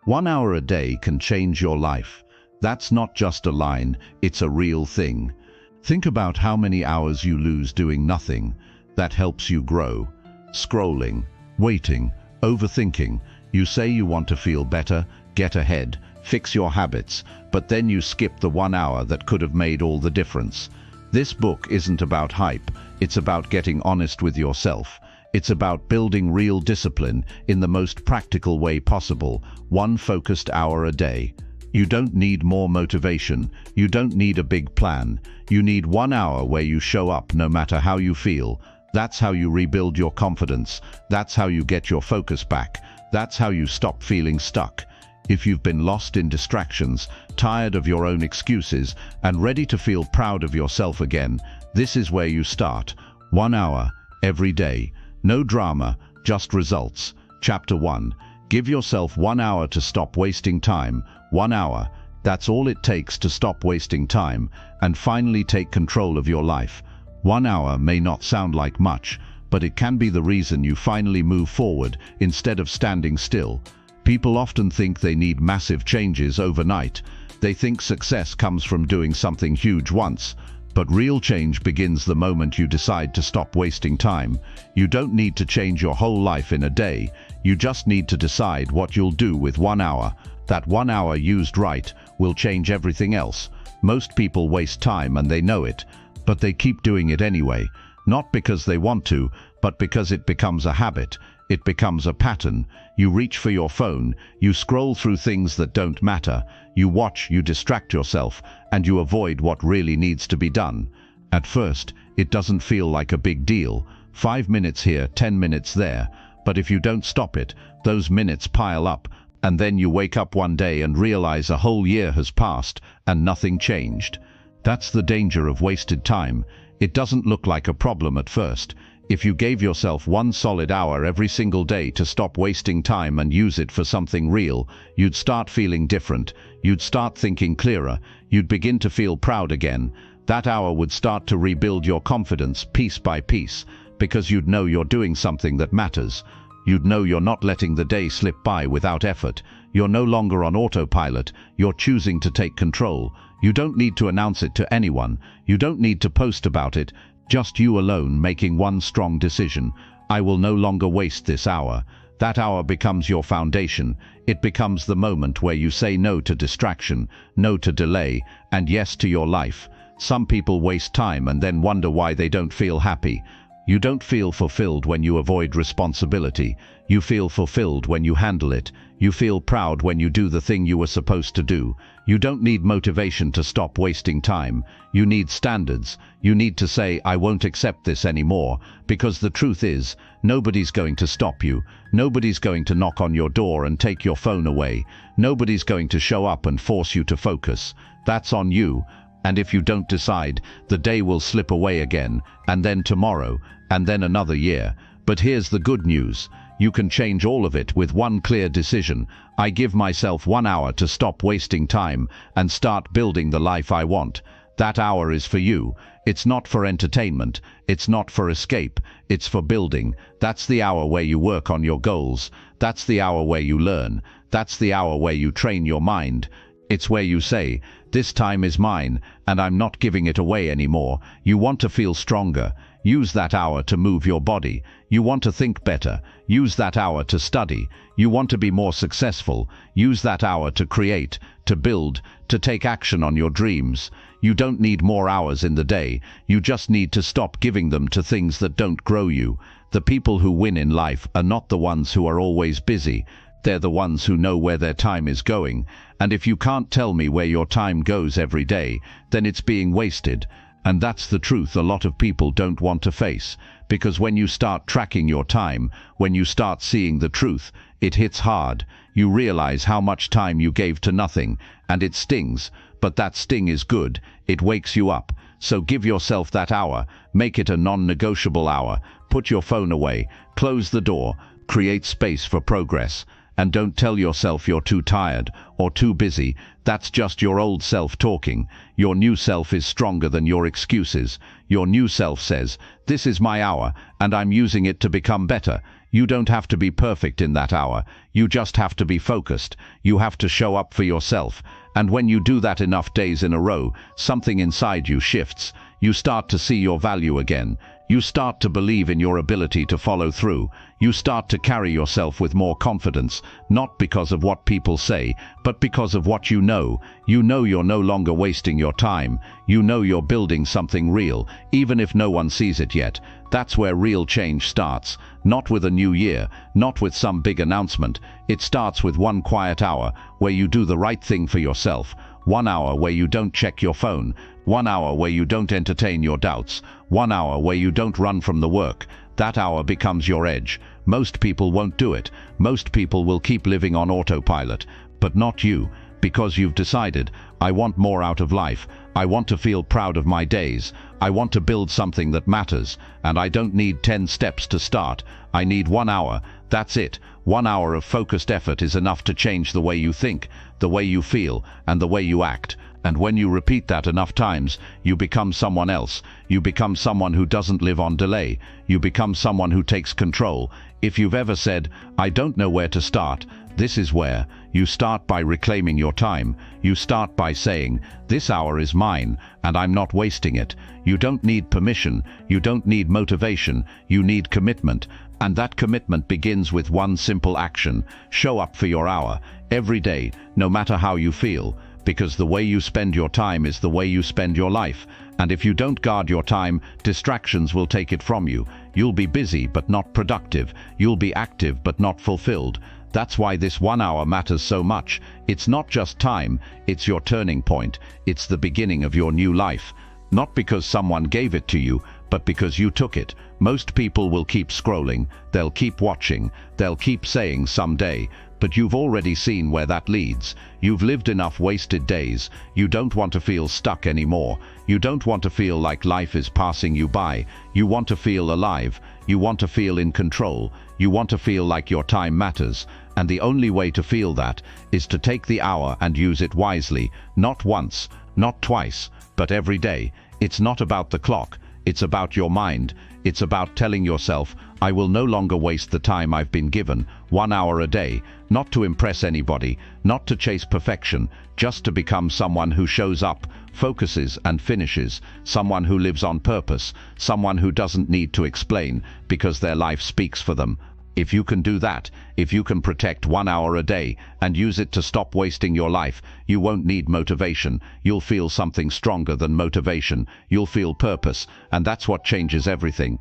1 hour a day can change your life. That's not just a line, it's a real thing. Think about how many hours you lose doing nothing. That helps you grow. Scrolling, waiting, overthinking. You say you want to feel better, get ahead, fix your habits, but then you skip the 1 hour that could have made all the difference. This book isn't about hype, it's about getting honest with yourself. It's about building real discipline in the most practical way possible, 1 focused hour a day. You don't need more motivation, you don't need a big plan. You need 1 hour where you show up no matter how you feel. That's how you rebuild your confidence, that's how you get your focus back, that's how you stop feeling stuck. If you've been lost in distractions, tired of your own excuses, and ready to feel proud of yourself again, this is where you start. 1 hour, every day. No drama, just results. Chapter 1. Give yourself 1 hour to stop wasting time. 1 hour. That's all it takes to stop wasting time and finally take control of your life. 1 hour may not sound like much, but it can be the reason you finally move forward instead of standing still. People often think they need massive changes overnight. They think success comes from doing something huge once. But real change begins the moment you decide to stop wasting time. You don't need to change your whole life in a day. You just need to decide what you'll do with 1 hour. That 1 hour used right will change everything else. Most people waste time and they know it, but they keep doing it anyway. Not because they want to, but because it becomes a habit. It becomes a pattern. You reach for your phone, you scroll through things that don't matter, you watch, you distract yourself, and you avoid what really needs to be done. At first, it doesn't feel like a big deal. 5 minutes here, 10 minutes there. But if you don't stop it, those minutes pile up, and then you wake up one day and realize a whole year has passed and nothing changed. That's the danger of wasted time. It doesn't look like a problem at first. If you gave yourself 1 solid hour every single day to stop wasting time and use it for something real, you'd start feeling different. You'd start thinking clearer. You'd begin to feel proud again. That hour would start to rebuild your confidence piece by piece, because you'd know you're doing something that matters. You'd know you're not letting the day slip by without effort. You're no longer on autopilot. You're choosing to take control. You don't need to announce it to anyone. You don't need to post about it. Just you alone making 1 strong decision. I will no longer waste this hour. That hour becomes your foundation. It becomes the moment where you say no to distraction, no to delay, and yes to your life. Some people waste time and then wonder why they don't feel happy. You don't feel fulfilled when you avoid responsibility. You feel fulfilled when you handle it. You feel proud when you do the thing you were supposed to do. You don't need motivation to stop wasting time. You need standards. You need to say, I won't accept this anymore, because the truth is, nobody's going to stop you. Nobody's going to knock on your door and take your phone away. Nobody's going to show up and force you to focus. That's on you. And if you don't decide, the day will slip away again, and then tomorrow, and then another year. But here's the good news. You can change all of it with 1 clear decision. I give myself 1 hour to stop wasting time and start building the life I want. That hour is for you. It's not for entertainment. It's not for escape. It's for building. That's the hour where you work on your goals. That's the hour where you learn. That's the hour where you train your mind. It's where you say, this time is mine, and I'm not giving it away anymore. You want to feel stronger. Use that hour to move your body. You want to think better. Use that hour to study. You want to be more successful. Use that hour to create, to build, to take action on your dreams. You don't need more hours in the day. You just need to stop giving them to things that don't grow you. The people who win in life are not the ones who are always busy. They're the ones who know where their time is going. And if you can't tell me where your time goes every day, then it's being wasted. And that's the truth a lot of people don't want to face. Because when you start tracking your time, when you start seeing the truth, it hits hard. You realize how much time you gave to nothing, and it stings. But that sting is good. It wakes you up. So give yourself that hour. Make it a non-negotiable hour. Put your phone away. Close the door. Create space for progress. And don't tell yourself you're too tired or too busy. That's just your old self talking. Your new self is stronger than your excuses. Your new self says, this is my hour, and I'm using it to become better. You don't have to be perfect in that hour. You just have to be focused. You have to show up for yourself. And when you do that enough days in a row, something inside you shifts. You start to see your value again. You start to believe in your ability to follow through. You start to carry yourself with more confidence, not because of what people say, but because of what you know. You know you're no longer wasting your time. You know you're building something real, even if no one sees it yet. That's where real change starts. Not with a new year, not with some big announcement. It starts with one quiet hour where you do the right thing for yourself. 1 hour where you don't check your phone. 1 hour where you don't entertain your doubts. 1 hour where you don't run from the work. That hour becomes your edge. Most people won't do it. Most people will keep living on autopilot. But not you, because you've decided, I want more out of life. I want to feel proud of my days. I want to build something that matters. And I don't need 10 steps to start. I need 1 hour. That's it. 1 hour of focused effort is enough to change the way you think, the way you feel, and the way you act. And when you repeat that enough times, you become someone else. You become someone who doesn't live on delay. You become someone who takes control. If you've ever said, I don't know where to start, this is where. You start by reclaiming your time. You start by saying, this hour is mine, and I'm not wasting it. You don't need permission. You don't need motivation. You need commitment. And that commitment begins with one simple action. Show up for your hour, every day, no matter how you feel. Because the way you spend your time is the way you spend your life. And if you don't guard your time, distractions will take it from you. You'll be busy but not productive. You'll be active but not fulfilled. That's why this 1 hour matters so much. It's not just time, it's your turning point. It's the beginning of your new life. Not because someone gave it to you, but because you took it. Most people will keep scrolling, they'll keep watching, they'll keep saying someday. But you've already seen where that leads. You've lived enough wasted days. You don't want to feel stuck anymore. You don't want to feel like life is passing you by. You want to feel alive. You want to feel in control. You want to feel like your time matters. And the only way to feel that is to take the hour and use it wisely. Not once, not twice, but every day. It's not about the clock. It's about your mind. It's about telling yourself, I will no longer waste the time I've been given. 1 hour a day, not to impress anybody, not to chase perfection, just to become someone who shows up, focuses and finishes, someone who lives on purpose, someone who doesn't need to explain because their life speaks for them. If you can do that, if you can protect 1 hour a day and use it to stop wasting your life, you won't need motivation. You'll feel something stronger than motivation. You'll feel purpose, and that's what changes everything.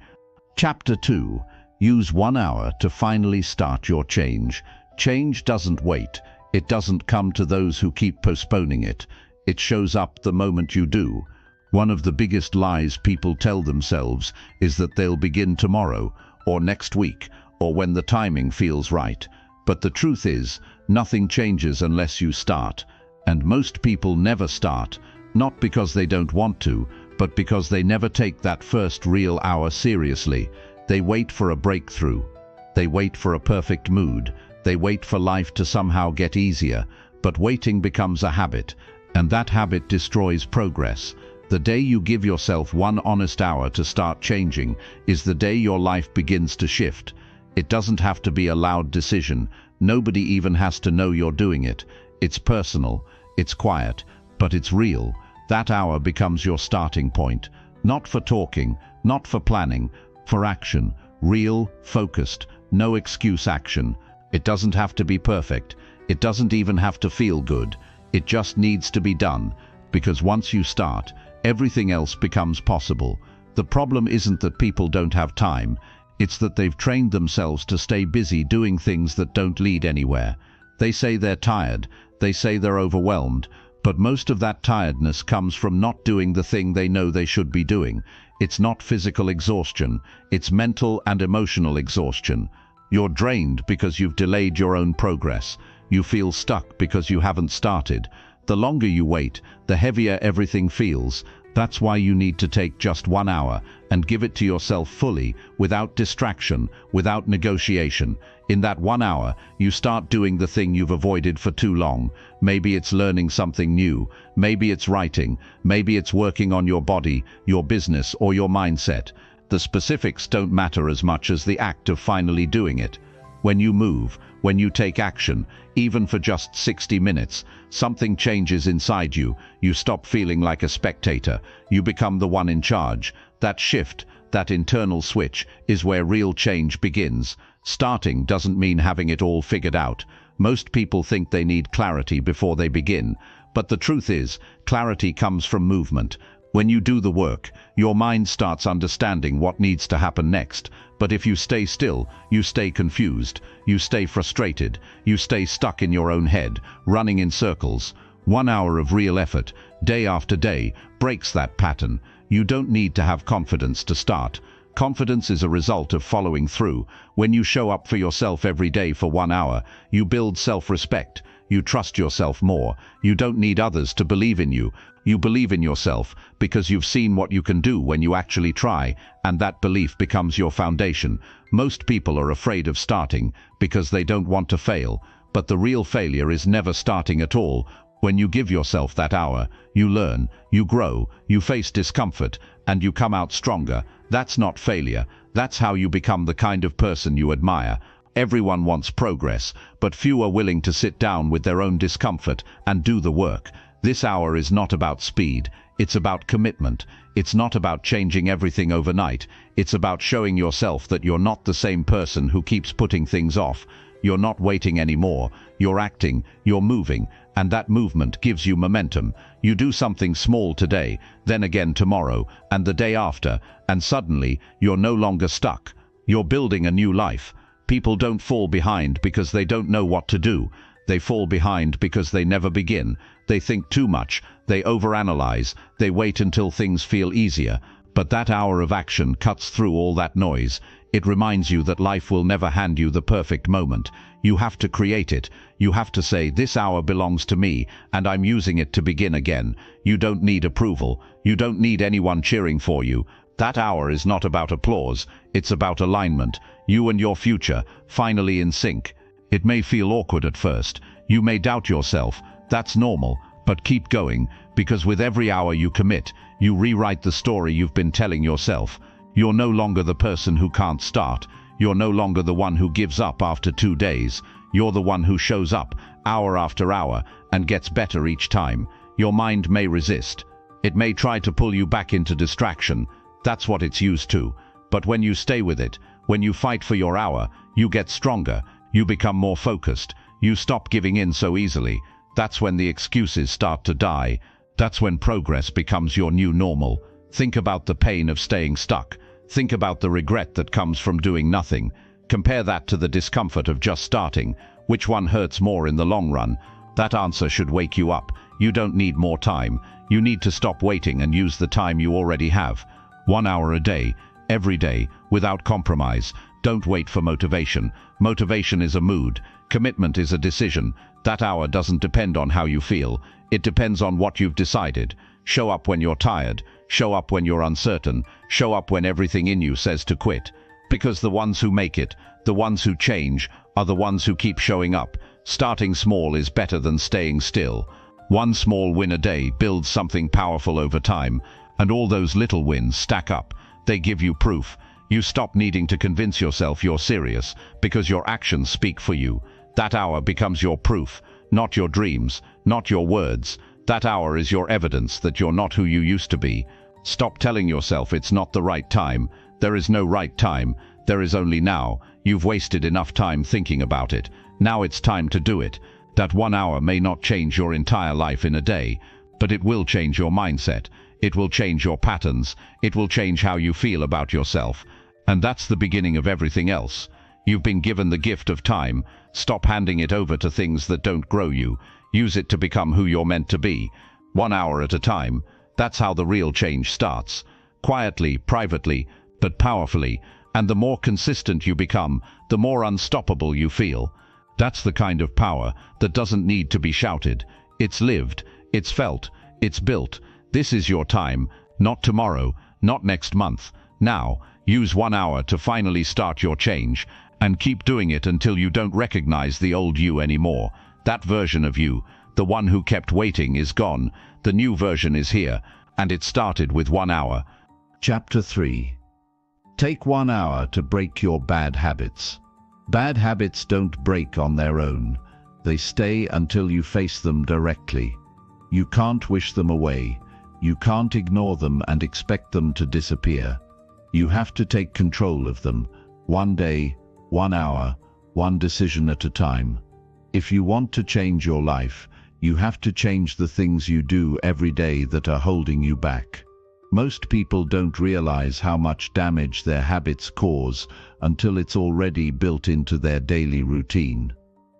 Chapter 2. Use 1 hour to finally start your change. Change doesn't wait. It doesn't come to those who keep postponing it. It shows up the moment you do. One of the biggest lies people tell themselves is that they'll begin tomorrow, or next week, or when the timing feels right. But the truth is, nothing changes unless you start. And most people never start, not because they don't want to, but because they never take that first real hour seriously. They wait for a breakthrough. They wait for a perfect mood. They wait for life to somehow get easier. But waiting becomes a habit, and that habit destroys progress. The day you give yourself 1 honest hour to start changing is the day your life begins to shift. It doesn't have to be a loud decision. Nobody even has to know you're doing it. It's personal, it's quiet, but it's real. That hour becomes your starting point. Not for talking, not for planning, for action. Real, focused, no excuse action. It doesn't have to be perfect. It doesn't even have to feel good. It just needs to be done. Because once you start, everything else becomes possible. The problem isn't that people don't have time. It's that they've trained themselves to stay busy doing things that don't lead anywhere. They say they're tired, they say they're overwhelmed, but most of that tiredness comes from not doing the thing they know they should be doing. It's not physical exhaustion, it's mental and emotional exhaustion. You're drained because you've delayed your own progress. You feel stuck because you haven't started. The longer you wait, the heavier everything feels. That's why you need to take just 1 hour and give it to yourself fully, without distraction, without negotiation. In that 1 hour, you start doing the thing you've avoided for too long. Maybe it's learning something new. Maybe it's writing. Maybe it's working on your body, your business, or your mindset. The specifics don't matter as much as the act of finally doing it. When you move, when you take action, even for just 60 minutes, something changes inside you. You stop feeling like a spectator. You become the one in charge. That shift, that internal switch, is where real change begins. Starting doesn't mean having it all figured out. Most people think they need clarity before they begin. But the truth is, clarity comes from movement. When you do the work, your mind starts understanding what needs to happen next. But if you stay still, you stay confused, you stay frustrated, you stay stuck in your own head, running in circles. 1 hour of real effort, day after day, breaks that pattern. You don't need to have confidence to start. Confidence is a result of following through. When you show up for yourself every day for 1 hour, you build self-respect. You trust yourself more. You don't need others to believe in you. You believe in yourself because you've seen what you can do when you actually try, and that belief becomes your foundation. Most people are afraid of starting because they don't want to fail, but the real failure is never starting at all. When you give yourself that hour, you learn, you grow, you face discomfort, and you come out stronger. That's not failure. That's how you become the kind of person you admire. Everyone wants progress, but few are willing to sit down with their own discomfort and do the work. This hour is not about speed, it's about commitment. It's not about changing everything overnight. It's about showing yourself that you're not the same person who keeps putting things off. You're not waiting anymore. You're acting, you're moving, and that movement gives you momentum. You do something small today, then again tomorrow, and the day after, and suddenly you're no longer stuck. You're building a new life. People don't fall behind because they don't know what to do. They fall behind because they never begin. They think too much, they overanalyze, they wait until things feel easier. But that hour of action cuts through all that noise. It reminds you that life will never hand you the perfect moment. You have to create it. You have to say, this hour belongs to me, and I'm using it to begin again. You don't need approval. You don't need anyone cheering for you. That hour is not about applause. It's about alignment. You and your future, finally in sync. It may feel awkward at first. You may doubt yourself. That's normal. But keep going, because with every hour you commit, you rewrite the story you've been telling yourself. You're no longer the person who can't start. You're no longer the one who gives up after 2 days. You're the one who shows up, hour after hour, and gets better each time. Your mind may resist. It may try to pull you back into distraction. That's what it's used to. But when you stay with it, when you fight for your hour, you get stronger. You become more focused. You stop giving in so easily. That's when the excuses start to die. That's when progress becomes your new normal. Think about the pain of staying stuck. Think about the regret that comes from doing nothing. Compare that to the discomfort of just starting. Which one hurts more in the long run? That answer should wake you up. You don't need more time. You need to stop waiting and use the time you already have. 1 hour a day, every day, without compromise. Don't wait for motivation. Motivation is a mood. Commitment is a decision. That hour doesn't depend on how you feel. It depends on what you've decided. Show up when you're tired. Show up when you're uncertain. Show up when everything in you says to quit. Because the ones who make it, the ones who change, are the ones who keep showing up. Starting small is better than staying still. One small win a day builds something powerful over time, and all those little wins stack up. They give you proof. You stop needing to convince yourself you're serious, because your actions speak for you. That hour becomes your proof, not your dreams, not your words. That hour is your evidence that you're not who you used to be. Stop telling yourself it's not the right time. There is no right time. There is only now. You've wasted enough time thinking about it. Now it's time to do it. That 1 hour may not change your entire life in a day, but it will change your mindset. It will change your patterns. It will change how you feel about yourself. And that's the beginning of everything else. You've been given the gift of time. Stop handing it over to things that don't grow you. Use it to become who you're meant to be. 1 hour at a time. That's how the real change starts. Quietly, privately, but powerfully. And the more consistent you become, the more unstoppable you feel. That's the kind of power that doesn't need to be shouted. It's lived, it's felt, it's built. This is your time, not tomorrow, not next month. Now, use 1 hour to finally start your change, and keep doing it until you don't recognize the old you anymore. That version of you, the one who kept waiting, is gone. The new version is here, and it started with 1 hour. Chapter 3. Take 1 hour to break your bad habits. Bad habits don't break on their own. They stay until you face them directly. You can't wish them away. You can't ignore them and expect them to disappear. You have to take control of them, 1 day, 1 hour, 1 decision at a time. If you want to change your life, you have to change the things you do every day that are holding you back. Most people don't realize how much damage their habits cause until it's already built into their daily routine.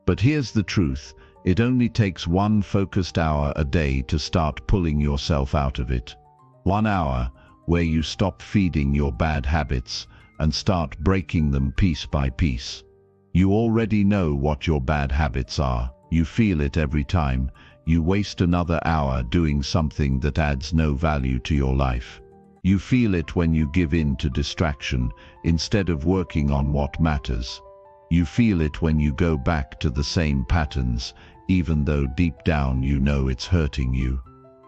But here's the truth, it only takes 1 focused hour a day to start pulling yourself out of it. 1 hour where you stop feeding your bad habits and start breaking them piece by piece. You already know what your bad habits are. You feel it every time you waste another hour doing something that adds no value to your life. You feel it when you give in to distraction instead of working on what matters. You feel it when you go back to the same patterns, even though deep down you know it's hurting you.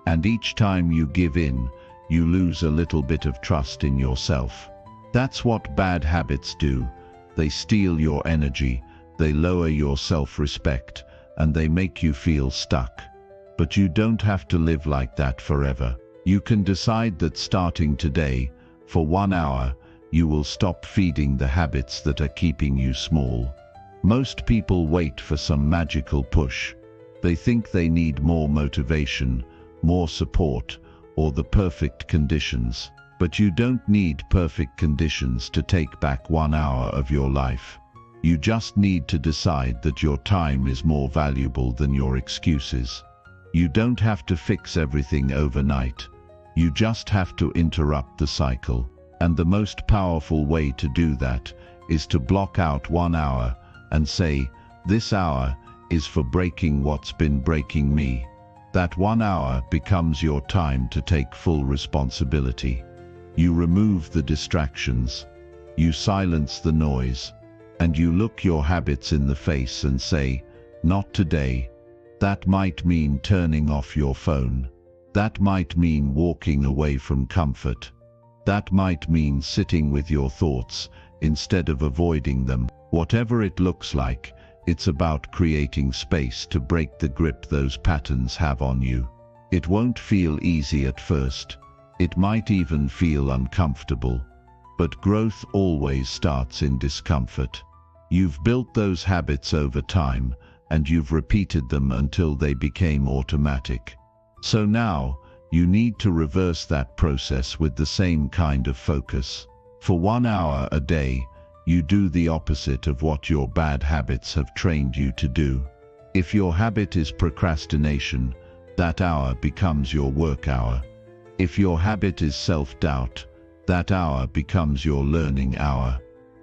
And each time you give in, you lose a little bit of trust in yourself. That's what bad habits do. They steal your energy, they lower your self-respect, and they make you feel stuck. But you don't have to live like that forever. You can decide that starting today, for 1 hour, you will stop feeding the habits that are keeping you small. Most people wait for some magical push. They think they need more motivation, more support, or the perfect conditions. But you don't need perfect conditions to take back 1 hour of your life. You just need to decide that your time is more valuable than your excuses. You don't have to fix everything overnight. You just have to interrupt the cycle. And the most powerful way to do that is to block out 1 hour and say, this hour is for breaking what's been breaking me. That 1 hour becomes your time to take full responsibility. You remove the distractions. You silence the noise. And you look your habits in the face and say, not today. That might mean turning off your phone. That might mean walking away from comfort. That might mean sitting with your thoughts instead of avoiding them. Whatever it looks like, it's about creating space to break the grip those patterns have on you. It won't feel easy at first. It might even feel uncomfortable. But growth always starts in discomfort. You've built those habits over time, and you've repeated them until they became automatic. So now, you need to reverse that process with the same kind of focus. For 1 hour a day, you do the opposite of what your bad habits have trained you to do. If your habit is procrastination, that hour becomes your work hour. If your habit is self-doubt, that hour becomes your learning hour.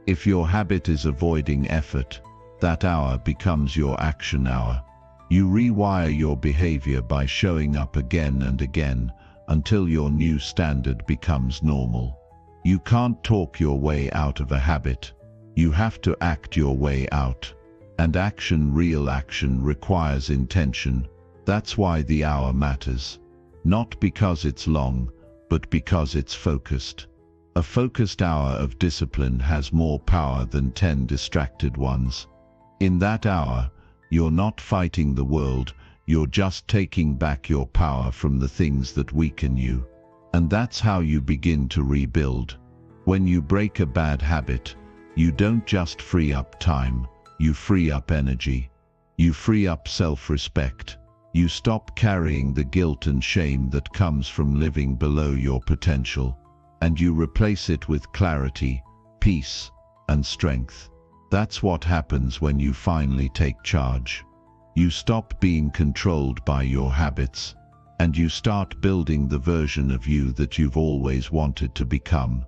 If your habit is avoiding effort, that hour becomes your action hour. You rewire your behavior by showing up again and again until your new standard becomes normal. You can't talk your way out of a habit. You have to act your way out. And action, real action, requires intention. That's why the hour matters. Not because it's long, but because it's focused. A focused hour of discipline has more power than 10 distracted ones. In that hour, you're not fighting the world, you're just taking back your power from the things that weaken you. And that's how you begin to rebuild. When you break a bad habit, you don't just free up time, you free up energy. You free up self-respect. You stop carrying the guilt and shame that comes from living below your potential. And you replace it with clarity, peace, and strength. That's what happens when you finally take charge. You stop being controlled by your habits, and you start building the version of you that you've always wanted to become.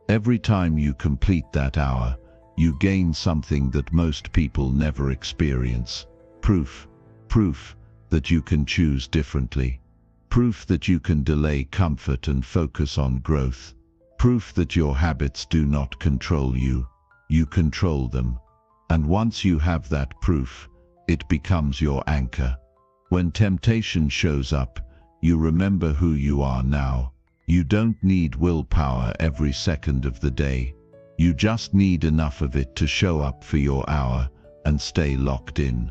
Every time you complete that hour, you gain something that most people never experience. Proof that you can choose differently. Proof that you can delay comfort and focus on growth. Proof that your habits do not control you, you control them. And once you have that proof, it becomes your anchor. When temptation shows up, you remember who you are now. You don't need willpower every second of the day. You just need enough of it to show up for your hour and stay locked in.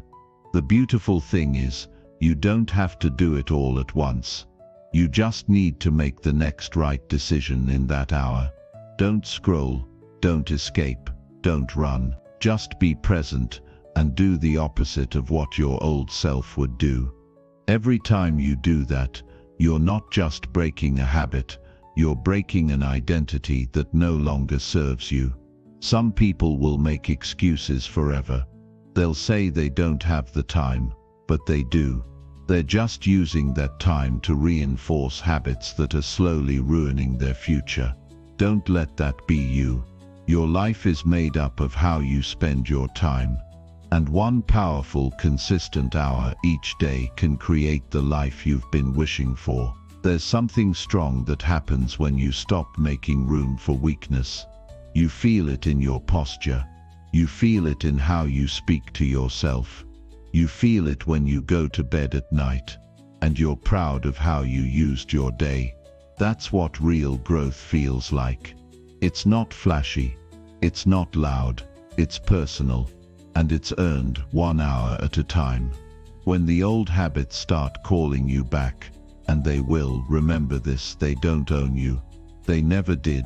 The beautiful thing is, you don't have to do it all at once. You just need to make the next right decision in that hour. Don't scroll, don't escape, don't run. Just be present and do the opposite of what your old self would do. Every time you do that, you're not just breaking a habit, you're breaking an identity that no longer serves you. Some people will make excuses forever. They'll say they don't have the time, but they do. They're just using that time to reinforce habits that are slowly ruining their future. Don't let that be you. Your life is made up of how you spend your time. And one powerful, consistent hour each day can create the life you've been wishing for. There's something strong that happens when you stop making room for weakness. You feel it in your posture. You feel it in how you speak to yourself. You feel it when you go to bed at night. And you're proud of how you used your day. That's what real growth feels like. It's not flashy. It's not loud. It's personal. And it's earned 1 hour at a time. When the old habits start calling you back, and they will, remember this, they don't own you. They never did.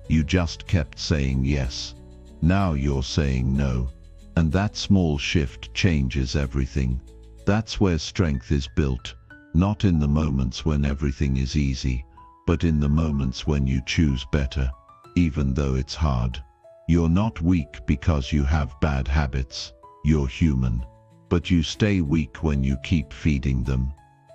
You just kept saying yes. Now you're saying no. And that small shift changes everything. That's where strength is built, not in the moments when everything is easy, but in the moments when you choose better, even though it's hard. You're not weak because you have bad habits. You're human. But you stay weak when you keep feeding them.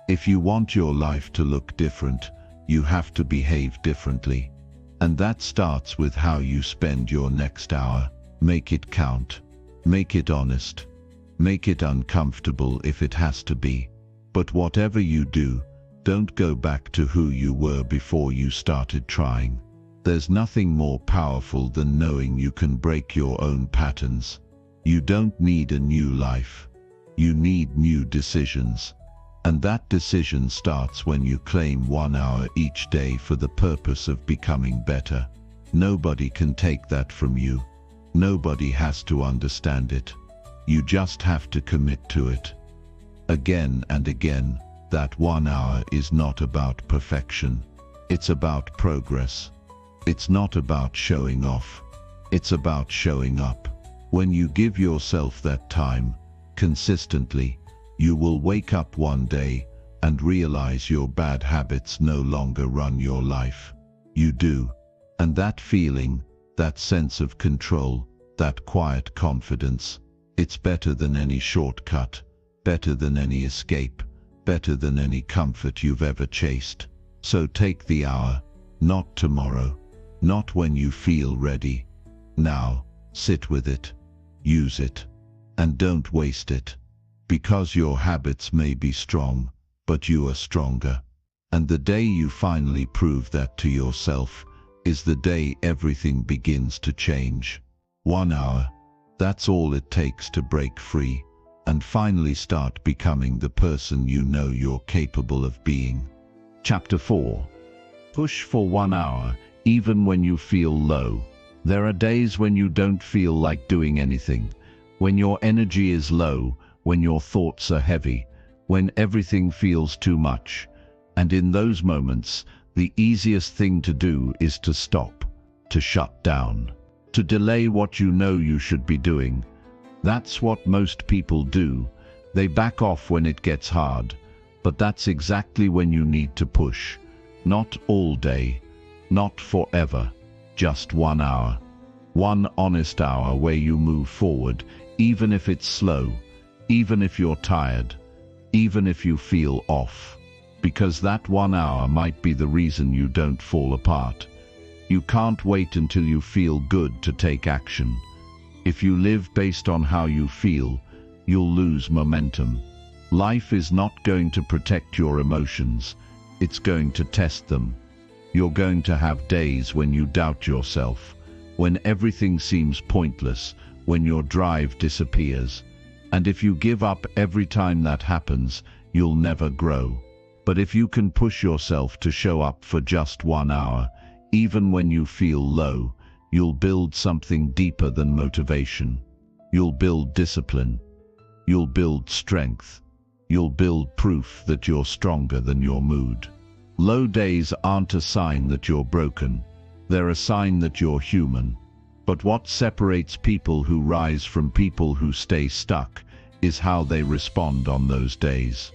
If you want your life to look different, you have to behave differently. And that starts with how you spend your next hour. Make it count. Make it honest. Make it uncomfortable if it has to be. But whatever you do, don't go back to who you were before you started trying. There's nothing more powerful than knowing you can break your own patterns. You don't need a new life. You need new decisions. And that decision starts when you claim 1 hour each day for the purpose of becoming better. Nobody can take that from you. Nobody has to understand it. You just have to commit to it. Again and again, that 1 hour is not about perfection. It's about progress. It's not about showing off. It's about showing up. When you give yourself that time, consistently, you will wake up one day and realize your bad habits no longer run your life. You do. And that feeling, that sense of control, that quiet confidence, it's better than any shortcut, better than any escape, better than any comfort you've ever chased. So take the hour, not tomorrow. Not when you feel ready. Now, sit with it, use it, and don't waste it. Because your habits may be strong, but you are stronger. And the day you finally prove that to yourself is the day everything begins to change. 1 hour, that's all it takes to break free and finally start becoming the person you know you're capable of being. Chapter 4. Push for 1 hour. Even when you feel low. There are days when you don't feel like doing anything, when your energy is low, when your thoughts are heavy, when everything feels too much. And in those moments, the easiest thing to do is to stop, to shut down, to delay what you know you should be doing. That's what most people do. They back off when it gets hard. But that's exactly when you need to push. Not all day. Not forever, just 1 hour. One honest hour where you move forward, even if it's slow, even if you're tired, even if you feel off. Because that 1 hour might be the reason you don't fall apart. You can't wait until you feel good to take action. If you live based on how you feel, you'll lose momentum. Life is not going to protect your emotions, it's going to test them. You're going to have days when you doubt yourself, when everything seems pointless, when your drive disappears. And if you give up every time that happens, you'll never grow. But if you can push yourself to show up for just 1 hour, even when you feel low, You'll build something deeper than motivation. You'll build discipline. You'll build strength. You'll build proof that you're stronger than your mood. Low days aren't a sign that you're broken. They're a sign that you're human. But what separates people who rise from people who stay stuck is how they respond on those days.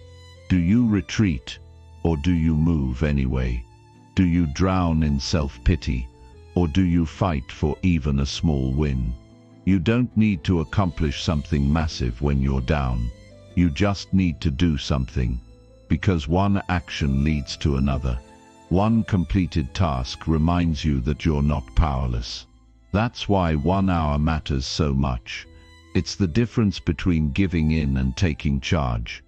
Do you retreat, or do you move anyway? Do you drown in self-pity, or do you fight for even a small win? You don't need to accomplish something massive when you're down. You just need to do something, because one action leads to another. One completed task reminds you that you're not powerless. That's why 1 hour matters so much. It's the difference between giving in and taking charge.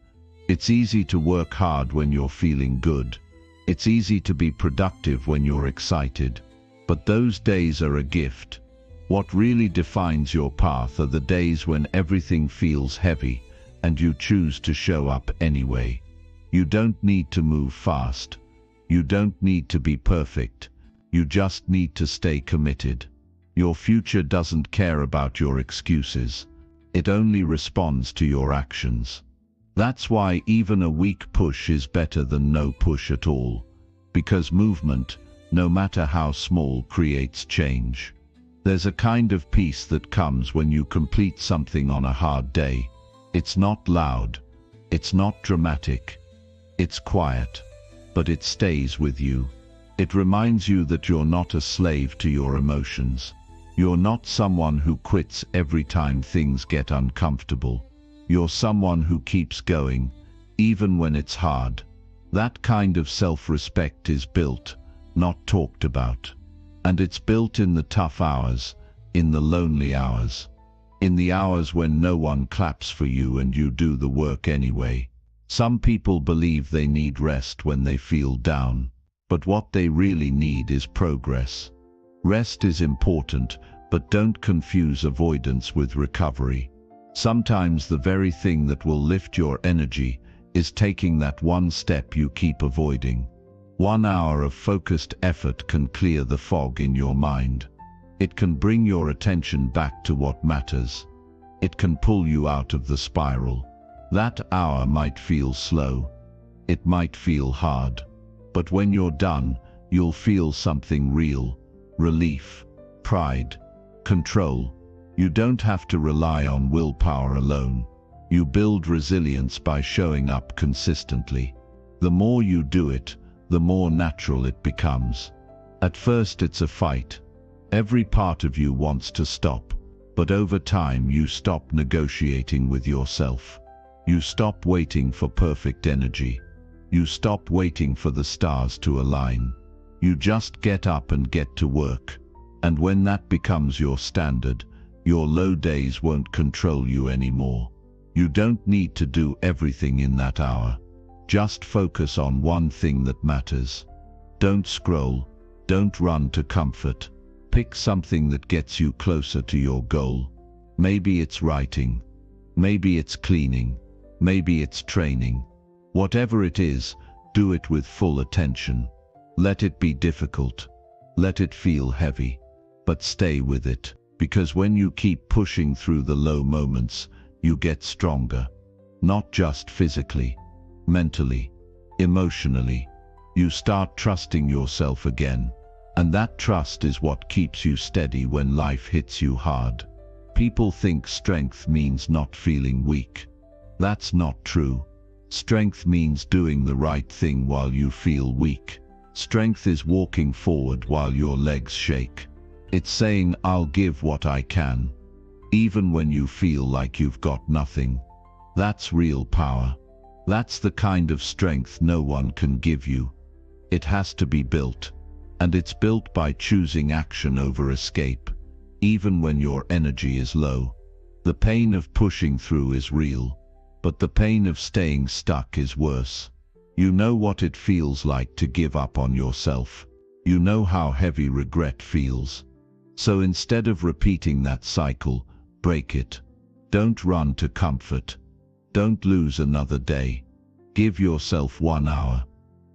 It's easy to work hard when you're feeling good. It's easy to be productive when you're excited. But those days are a gift. What really defines your path are the days when everything feels heavy and you choose to show up anyway. You don't need to move fast. You don't need to be perfect. You just need to stay committed. Your future doesn't care about your excuses. It only responds to your actions. That's why even a weak push is better than no push at all. Because movement, no matter how small, creates change. There's a kind of peace that comes when you complete something on a hard day. It's not loud. It's not dramatic. It's quiet. But it stays with you. It reminds you that you're not a slave to your emotions. You're not someone who quits every time things get uncomfortable. You're someone who keeps going, even when it's hard. That kind of self-respect is built, not talked about. And it's built in the tough hours, in the lonely hours, in the hours when no one claps for you and you do the work anyway. Some people believe they need rest when they feel down, but what they really need is progress. Rest is important, but don't confuse avoidance with recovery. Sometimes the very thing that will lift your energy is taking that one step you keep avoiding. 1 hour of focused effort can clear the fog in your mind. It can bring your attention back to what matters. It can pull you out of the spiral. That hour might feel slow. It might feel hard. But when you're done, you'll feel something real. Relief, pride, control. You don't have to rely on willpower alone. You build resilience by showing up consistently. The more you do it, the more natural it becomes. At first it's a fight. Every part of you wants to stop. But over time you stop negotiating with yourself. You stop waiting for perfect energy. You stop waiting for the stars to align. You just get up and get to work. And when that becomes your standard, your low days won't control you anymore. You don't need to do everything in that hour. Just focus on one thing that matters. Don't scroll. Don't run to comfort. Pick something that gets you closer to your goal. Maybe it's writing. Maybe it's cleaning. Maybe it's training. Whatever it is, do it with full attention. Let it be difficult. Let it feel heavy. But stay with it, because when you keep pushing through the low moments, you get stronger. Not just physically, mentally, emotionally. You start trusting yourself again. And that trust is what keeps you steady when life hits you hard. People think strength means not feeling weak. That's not true. Strength means doing the right thing while you feel weak. Strength is walking forward while your legs shake. It's saying, I'll give what I can, even when you feel like you've got nothing. That's real power. That's the kind of strength no one can give you. It has to be built. And it's built by choosing action over escape, even when your energy is low. The pain of pushing through is real, but the pain of staying stuck is worse. You know what it feels like to give up on yourself. You know how heavy regret feels. So instead of repeating that cycle, break it. Don't run to comfort. Don't lose another day. Give yourself 1 hour.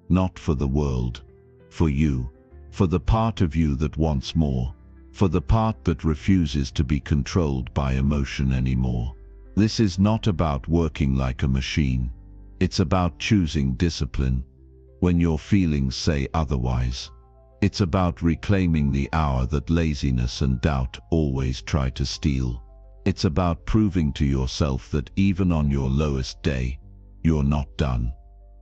Not for the world. For you. For the part of you that wants more. for the part that refuses to be controlled by emotion anymore. This is not about working like a machine. It's about choosing discipline when your feelings say otherwise. It's about reclaiming the hour that laziness and doubt always try to steal. It's about proving to yourself that even on your lowest day, you're not done.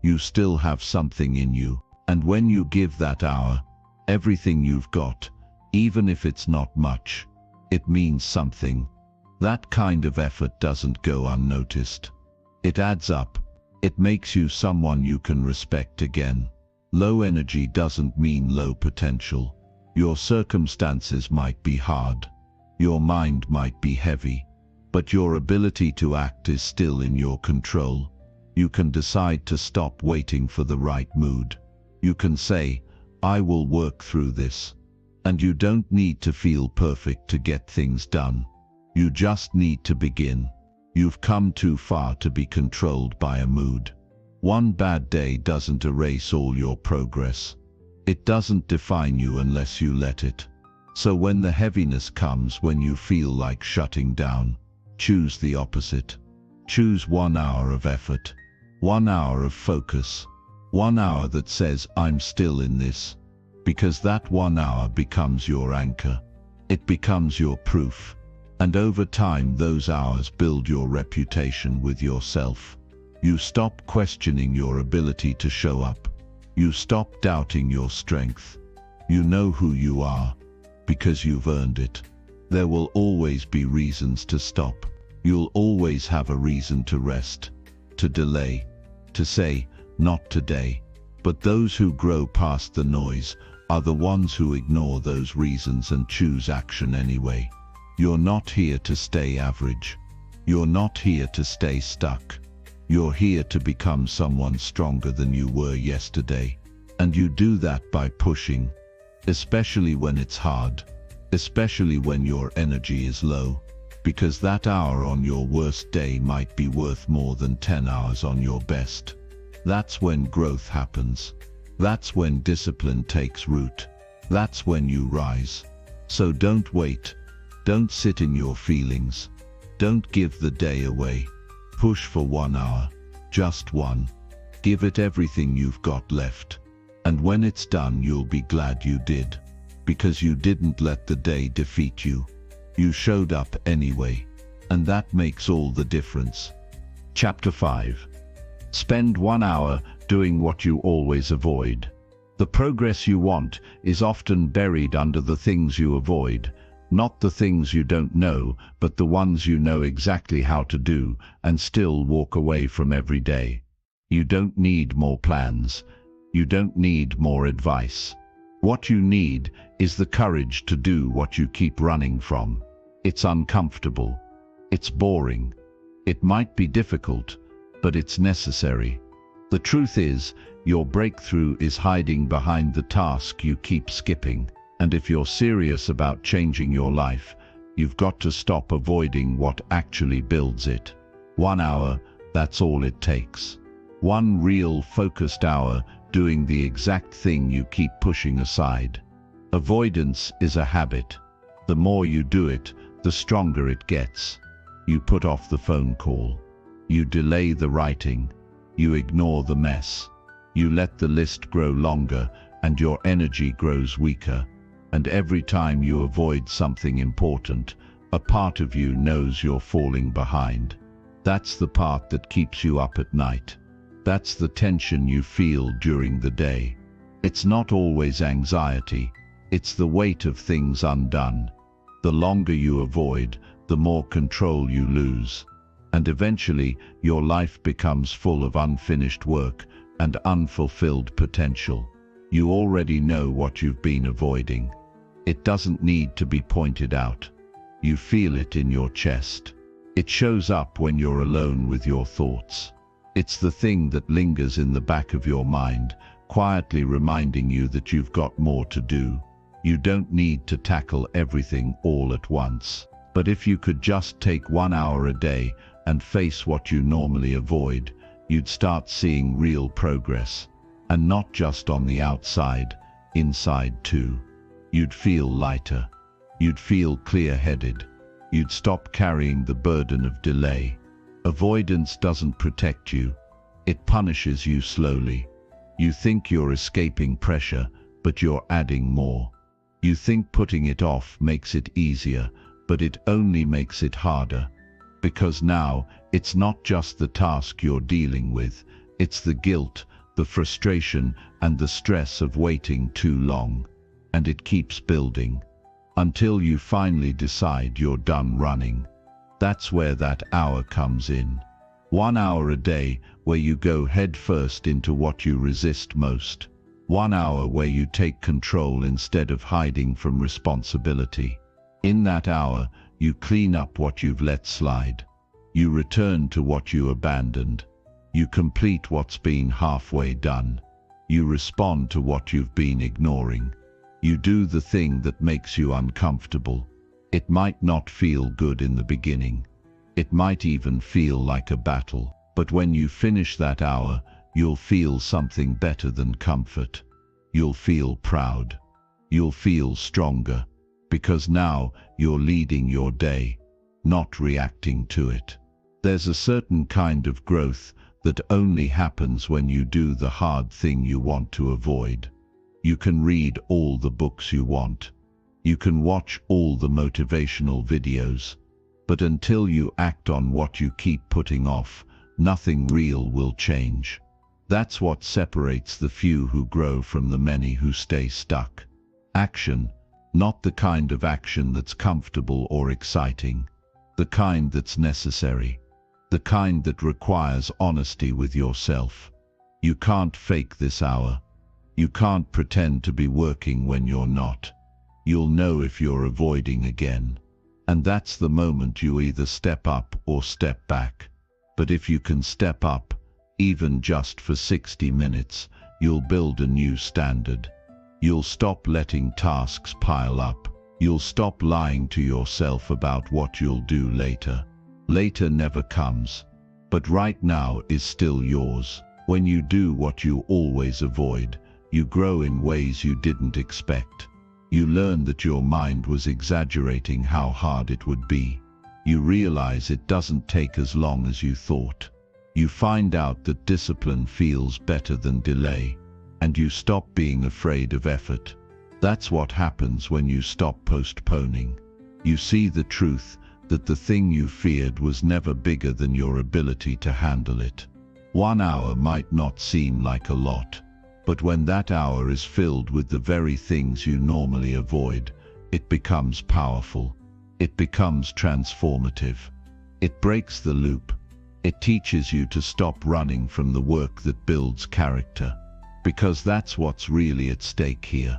You still have something in you, and when you give that hour, everything you've got, even if it's not much, it means something. That kind of effort doesn't go unnoticed. It adds up. It makes you someone you can respect again. Low energy doesn't mean low potential. Your circumstances might be hard. Your mind might be heavy. But your ability to act is still in your control. You can decide to stop waiting for the right mood. You can say, I will work through this. And you don't need to feel perfect to get things done. You just need to begin. You've come too far to be controlled by a mood. One bad day doesn't erase all your progress. It doesn't define you unless you let it. So when the heaviness comes, when you feel like shutting down, choose the opposite. Choose 1 hour of effort. 1 hour of focus. 1 hour that says, I'm still in this. Because that 1 hour becomes your anchor. It becomes your proof. And over time, those hours build your reputation with yourself. You stop questioning your ability to show up. You stop doubting your strength. You know who you are, because you've earned it. There will always be reasons to stop. You'll always have a reason to rest, to delay, to say, not today. But those who grow past the noise are the ones who ignore those reasons and choose action anyway. You're not here to stay average. You're not here to stay stuck. You're here to become someone stronger than you were yesterday. And you do that by pushing, especially when it's hard, especially when your energy is low, because that hour on your worst day might be worth more than 10 hours on your best. That's when growth happens. That's when discipline takes root. That's when you rise. So don't wait. Don't sit in your feelings. Don't give the day away. Push for 1 hour. Just one. Give it everything you've got left. And when it's done, you'll be glad you did. Because you didn't let the day defeat you. You showed up anyway. And that makes all the difference. Chapter 5. Spend 1 hour doing what you always avoid. The progress you want is often buried under the things you avoid. Not the things you don't know, but the ones you know exactly how to do and still walk away from every day. You don't need more plans. You don't need more advice. What you need is the courage to do what you keep running from. It's uncomfortable. It's boring. It might be difficult, but it's necessary. The truth is, your breakthrough is hiding behind the task you keep skipping. And if you're serious about changing your life, you've got to stop avoiding what actually builds it. 1 hour, that's all it takes. One real focused hour doing the exact thing you keep pushing aside. Avoidance is a habit. The more you do it, the stronger it gets. You put off the phone call. You delay the writing. You ignore the mess. You let the list grow longer and your energy grows weaker. And every time you avoid something important, a part of you knows you're falling behind. That's the part that keeps you up at night. That's the tension you feel during the day. It's not always anxiety. It's the weight of things undone. The longer you avoid, the more control you lose. And eventually, your life becomes full of unfinished work and unfulfilled potential. You already know what you've been avoiding. It doesn't need to be pointed out. You feel it in your chest. It shows up when you're alone with your thoughts. It's the thing that lingers in the back of your mind, quietly reminding you that you've got more to do. You don't need to tackle everything all at once. But if you could just take 1 hour a day and face what you normally avoid, you'd start seeing real progress. And not just on the outside, inside too. You'd feel lighter. You'd feel clear-headed. You'd stop carrying the burden of delay. Avoidance doesn't protect you. It punishes you slowly. You think you're escaping pressure, but you're adding more. You think putting it off makes it easier, but it only makes it harder. Because now, it's not just the task you're dealing with, it's the guilt, the frustration, and the stress of waiting too long. And it keeps building. Until you finally decide you're done running. That's where that hour comes in. 1 hour a day where you go head first into what you resist most. 1 hour where you take control instead of hiding from responsibility. In that hour, you clean up what you've let slide. You return to what you abandoned. You complete what's been halfway done. You respond to what you've been ignoring. You do the thing that makes you uncomfortable. It might not feel good in the beginning. It might even feel like a battle. But when you finish that hour, you'll feel something better than comfort. You'll feel proud. You'll feel stronger. Because now you're leading your day, not reacting to it. There's a certain kind of growth that only happens when you do the hard thing you want to avoid. You can read all the books you want. You can watch all the motivational videos. But until you act on what you keep putting off, nothing real will change. That's what separates the few who grow from the many who stay stuck. Action, not the kind of action that's comfortable or exciting. The kind that's necessary. The kind that requires honesty with yourself. You can't fake this hour. You can't pretend to be working when you're not. You'll know if you're avoiding again. And that's the moment you either step up or step back. But if you can step up, even just for 60 minutes, you'll build a new standard. You'll stop letting tasks pile up. You'll stop lying to yourself about what you'll do later. Later never comes. But right now is still yours. When you do what you always avoid, you grow in ways you didn't expect. You learn that your mind was exaggerating how hard it would be. You realize it doesn't take as long as you thought. You find out that discipline feels better than delay, and you stop being afraid of effort. That's what happens when you stop postponing. You see the truth that the thing you feared was never bigger than your ability to handle it. 1 hour might not seem like a lot, but when that hour is filled with the very things you normally avoid, it becomes powerful. It becomes transformative. It breaks the loop. It teaches you to stop running from the work that builds character. Because that's what's really at stake here.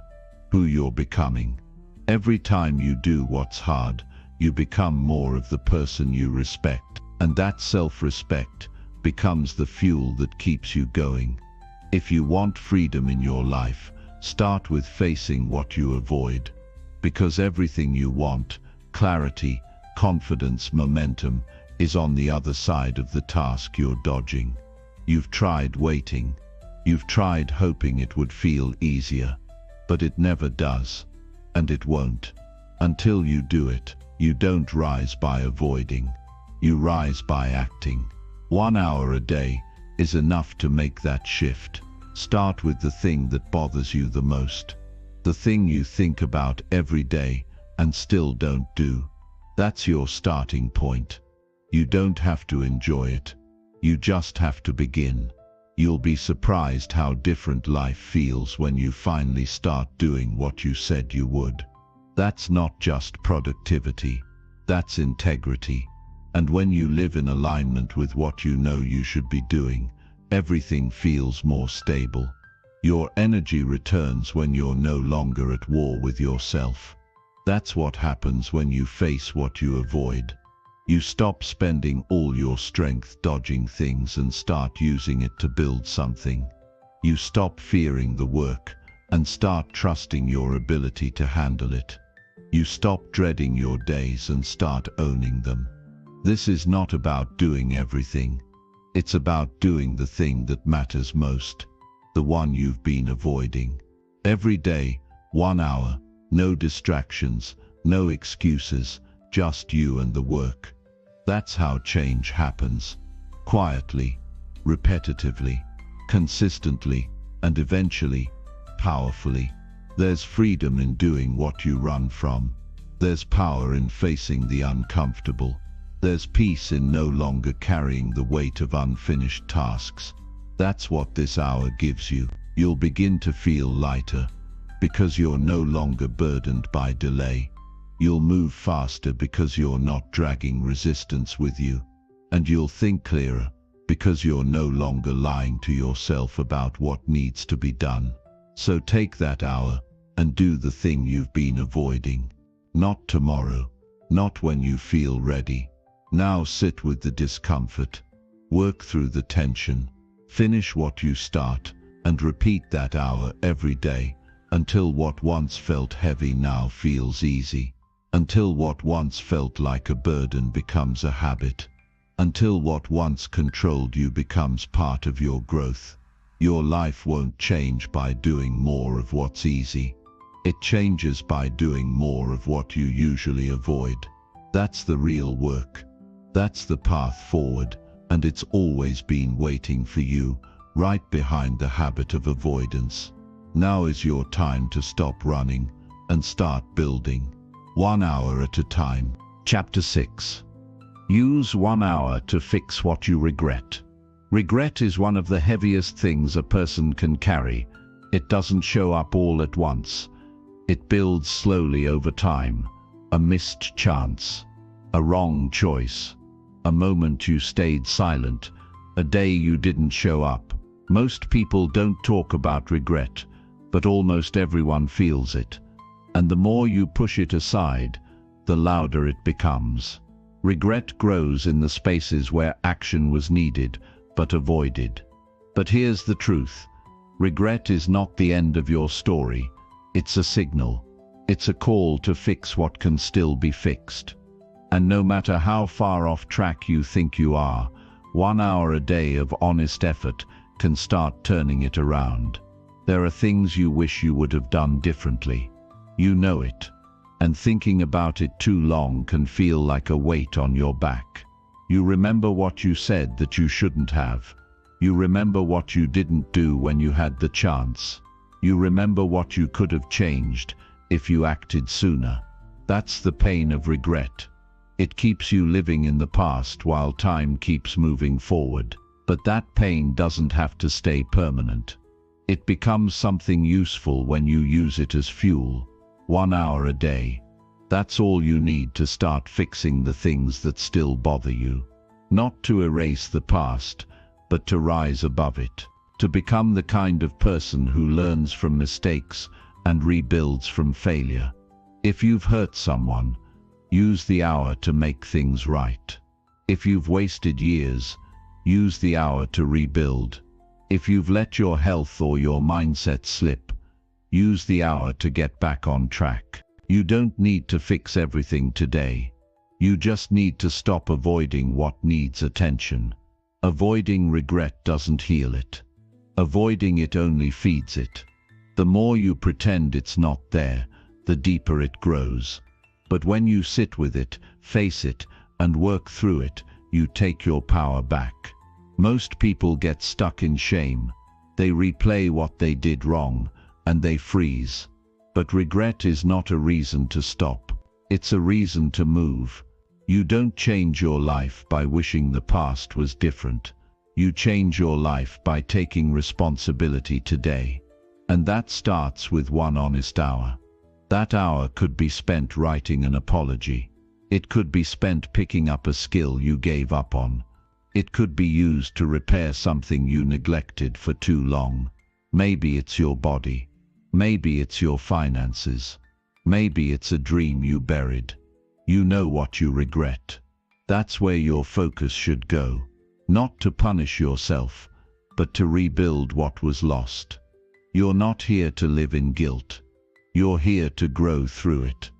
Who you're becoming. Every time you do what's hard, you become more of the person you respect. And that self-respect becomes the fuel that keeps you going. If you want freedom in your life, start with facing what you avoid. Because everything you want, clarity, confidence, momentum, is on the other side of the task you're dodging. You've tried waiting. You've tried hoping it would feel easier. But it never does. And it won't. Until you do it, you don't rise by avoiding. You rise by acting. 1 hour a day is enough to make that shift. Start with the thing that bothers you the most. The thing you think about every day and still don't do. That's your starting point. You don't have to enjoy it. You just have to begin. You'll be surprised how different life feels when you finally start doing what you said you would. That's not just productivity. That's integrity. And when you live in alignment with what you know you should be doing, everything feels more stable. Your energy returns when you're no longer at war with yourself. That's what happens when you face what you avoid. You stop spending all your strength dodging things and start using it to build something. You stop fearing the work and start trusting your ability to handle it. You stop dreading your days and start owning them. This is not about doing everything. It's about doing the thing that matters most, the one you've been avoiding. Every day, 1 hour, no distractions, No excuses, just you and the work. That's how change happens. Quietly, repetitively, consistently, and eventually, powerfully. There's freedom in doing what you run from. There's power in facing the uncomfortable. There's peace in no longer carrying the weight of unfinished tasks. That's what this hour gives you. You'll begin to feel lighter, because you're no longer burdened by delay. You'll move faster because you're not dragging resistance with you. And you'll think clearer, because you're no longer lying to yourself about what needs to be done. So take that hour and do the thing you've been avoiding. Not tomorrow, not when you feel ready. Now sit with the discomfort, work through the tension, finish what you start, and repeat that hour every day, until what once felt heavy now feels easy, until what once felt like a burden becomes a habit, until what once controlled you becomes part of your growth. Your life won't change by doing more of what's easy. It changes by doing more of what you usually avoid. That's the real work. That's the path forward, and it's always been waiting for you, right behind the habit of avoidance. Now is your time to stop running and start building, 1 hour at a time. Chapter 6. Use 1 hour to fix what you regret. Regret is one of the heaviest things a person can carry. It doesn't show up all at once. It builds slowly over time. A missed chance, a wrong choice, a moment you stayed silent, a day you didn't show up. Most people don't talk about regret, but almost everyone feels it. And the more you push it aside, the louder it becomes. Regret grows in the spaces where action was needed, but avoided. But here's the truth. Regret is not the end of your story. It's a signal. It's a call to fix what can still be fixed. And no matter how far off track you think you are, 1 hour a day of honest effort can start turning it around. There are things you wish you would have done differently. You know it. And thinking about it too long can feel like a weight on your back. You remember what you said that you shouldn't have. You remember what you didn't do when you had the chance. You remember what you could have changed if you acted sooner. That's the pain of regret. It keeps you living in the past while time keeps moving forward. But that pain doesn't have to stay permanent. It becomes something useful when you use it as fuel. 1 hour a day. That's all you need to start fixing the things that still bother you. Not to erase the past, but to rise above it. To become the kind of person who learns from mistakes and rebuilds from failure. If you've hurt someone, use the hour to make things right. If you've wasted years, use the hour to rebuild. If you've let your health or your mindset slip, use the hour to get back on track. You don't need to fix everything today. You just need to stop avoiding what needs attention. Avoiding regret doesn't heal it. Avoiding it only feeds it. The more you pretend it's not there, the deeper it grows. But when you sit with it, face it, and work through it, you take your power back. Most people get stuck in shame. They replay what they did wrong, and they freeze. But regret is not a reason to stop. It's a reason to move. You don't change your life by wishing the past was different. You change your life by taking responsibility today. And that starts with 1 honest hour. That hour could be spent writing an apology. It could be spent picking up a skill you gave up on. It could be used to repair something you neglected for too long. Maybe it's your body. Maybe it's your finances. Maybe it's a dream you buried. You know what you regret. That's where your focus should go. Not to punish yourself, but to rebuild what was lost. You're not here to live in guilt. You're here to grow through it.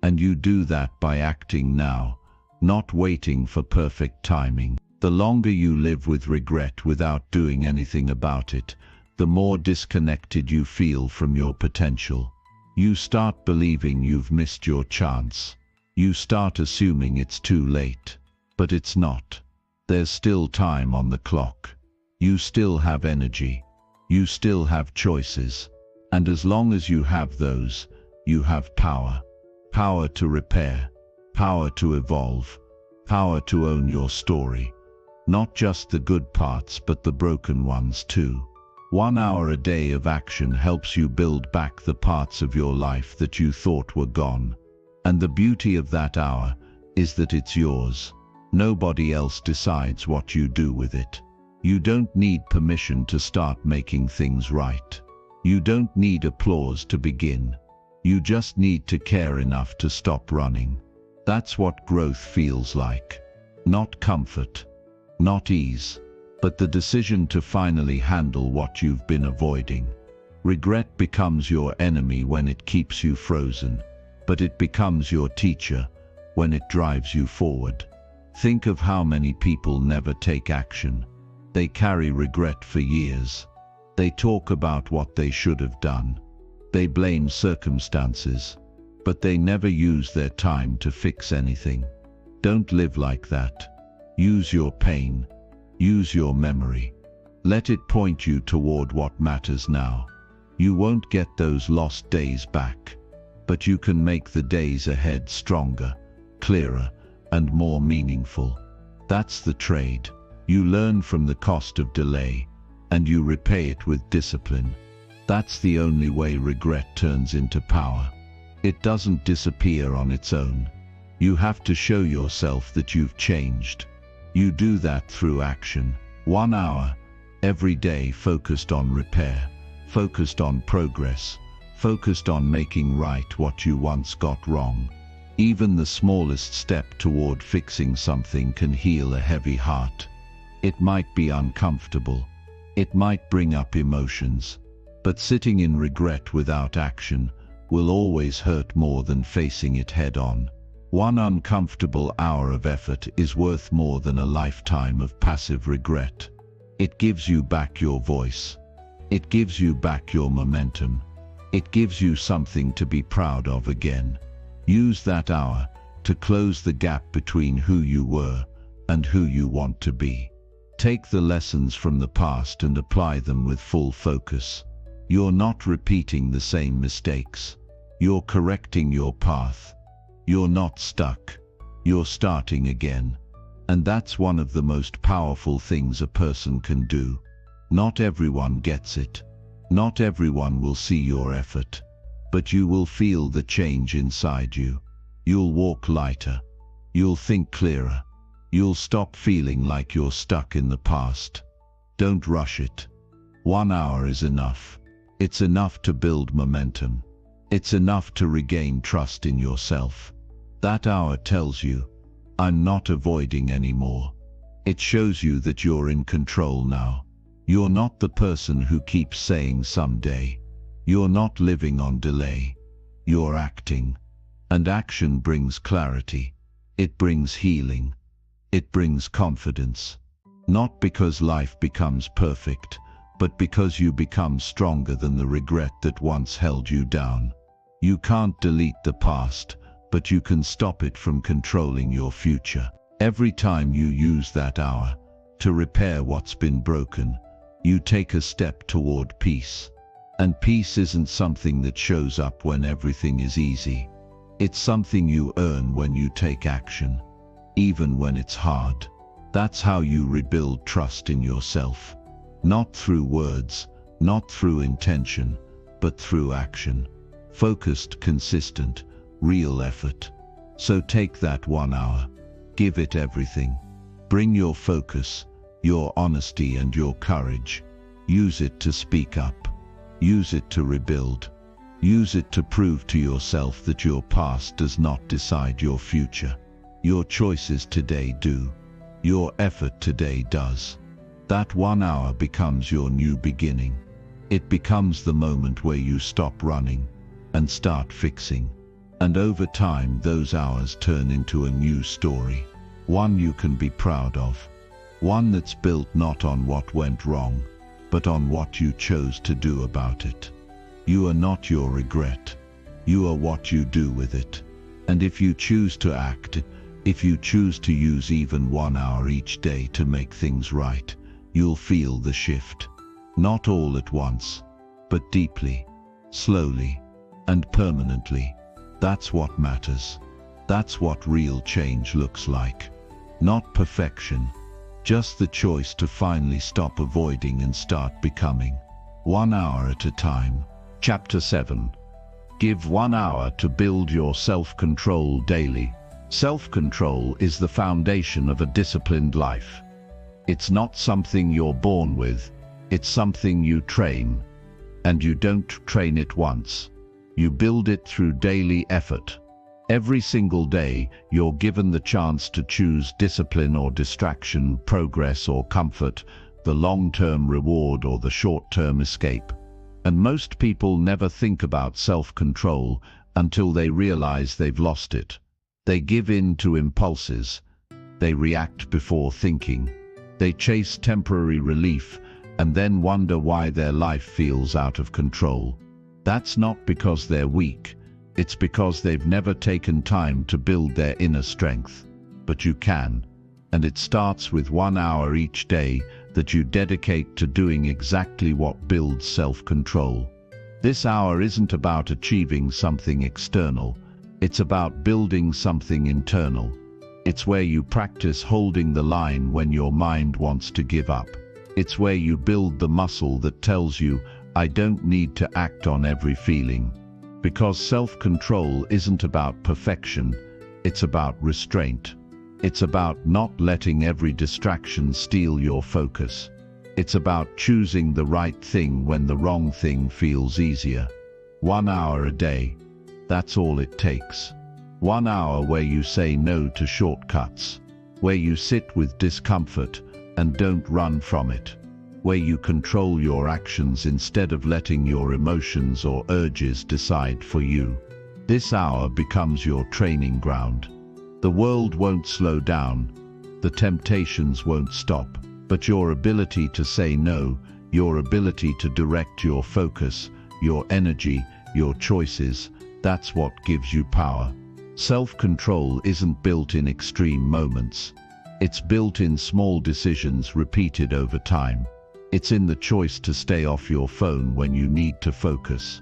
And you do that by acting now, not waiting for perfect timing. The longer you live with regret without doing anything about it, the more disconnected you feel from your potential. You start believing you've missed your chance. You start assuming it's too late. But it's not. There's still time on the clock. You still have energy. You still have choices. And as long as you have those, you have power. Power to repair. Power to evolve. Power to own your story. Not just the good parts but the broken ones too. 1 hour a day of action helps you build back the parts of your life that you thought were gone. And the beauty of that hour is that it's yours. Nobody else decides what you do with it. You don't need permission to start making things right. You don't need applause to begin. You just need to care enough to stop running. That's what growth feels like. Not comfort, not ease, but the decision to finally handle what you've been avoiding. Regret becomes your enemy when it keeps you frozen, but it becomes your teacher when it drives you forward. Think of how many people never take action. They carry regret for years. They talk about what they should have done. They blame circumstances, but they never use their time to fix anything. Don't live like that. Use your pain. Use your memory. Let it point you toward what matters now. You won't get those lost days back, but you can make the days ahead stronger, clearer, and more meaningful. That's the trade. You learn from the cost of delay, and you repay it with discipline. That's the only way regret turns into power. It doesn't disappear on its own. You have to show yourself that you've changed. You do that through action. 1 hour, every day, focused on repair, focused on progress, focused on making right what you once got wrong. Even the smallest step toward fixing something can heal a heavy heart. It might be uncomfortable. It might bring up emotions. But sitting in regret without action will always hurt more than facing it head on. 1 uncomfortable hour of effort is worth more than a lifetime of passive regret. It gives you back your voice. It gives you back your momentum. It gives you something to be proud of again. Use that hour to close the gap between who you were and who you want to be. Take the lessons from the past and apply them with full focus. You're not repeating the same mistakes. You're correcting your path. You're not stuck. You're starting again. And that's one of the most powerful things a person can do. Not everyone gets it. Not everyone will see your effort. But you will feel the change inside you. You'll walk lighter. You'll think clearer. You'll stop feeling like you're stuck in the past. Don't rush it. 1 hour is enough. It's enough to build momentum. It's enough to regain trust in yourself. That hour tells you, I'm not avoiding anymore. It shows you that you're in control now. You're not the person who keeps saying someday. You're not living on delay. You're acting. And action brings clarity. It brings healing. It brings confidence. Not because life becomes perfect, but because you become stronger than the regret that once held you down. You can't delete the past, but you can stop it from controlling your future. Every time you use that hour to repair what's been broken, you take a step toward peace. And peace isn't something that shows up when everything is easy. It's something you earn when you take action, even when it's hard. That's how you rebuild trust in yourself. Not through words, not through intention, but through action. Focused, consistent, real effort. So take that 1 hour. Give it everything. Bring your focus, your honesty and your courage. Use it to speak up. Use it to rebuild. Use it to prove to yourself that your past does not decide your future. Your choices today do. Your effort today does. That 1 hour becomes your new beginning. It becomes the moment where you stop running and start fixing. And over time, those hours turn into a new story. One you can be proud of. One that's built not on what went wrong, but on what you chose to do about it. You are not your regret. You are what you do with it. And if you choose to act, if you choose to use even 1 hour each day to make things right, you'll feel the shift. Not all at once, but deeply, slowly, and permanently. That's what matters. That's what real change looks like. Not perfection, just the choice to finally stop avoiding and start becoming. 1 hour at a time. Chapter 7. Give 1 hour to build your self-control daily. Self-control is the foundation of a disciplined life. It's not something you're born with, it's something you train. And you don't train it once. You build it through daily effort. Every single day, you're given the chance to choose discipline or distraction, progress or comfort, the long-term reward or the short-term escape. And most people never think about self-control until they realize they've lost it. They give in to impulses. They react before thinking. They chase temporary relief and then wonder why their life feels out of control. That's not because they're weak. It's because they've never taken time to build their inner strength. But you can. And it starts with 1 hour each day that you dedicate to doing exactly what builds self-control. This hour isn't about achieving something external. It's about building something internal. It's where you practice holding the line when your mind wants to give up. It's where you build the muscle that tells you, I don't need to act on every feeling. Because self-control isn't about perfection, it's about restraint. It's about not letting every distraction steal your focus. It's about choosing the right thing when the wrong thing feels easier. 1 hour a day. That's all it takes. 1 hour where you say no to shortcuts. Where you sit with discomfort and don't run from it. Where you control your actions instead of letting your emotions or urges decide for you. This hour becomes your training ground. The world won't slow down, the temptations won't stop, but your ability to say no, your ability to direct your focus, your energy, your choices, that's what gives you power. Self-control isn't built in extreme moments. It's built in small decisions repeated over time. It's in the choice to stay off your phone when you need to focus.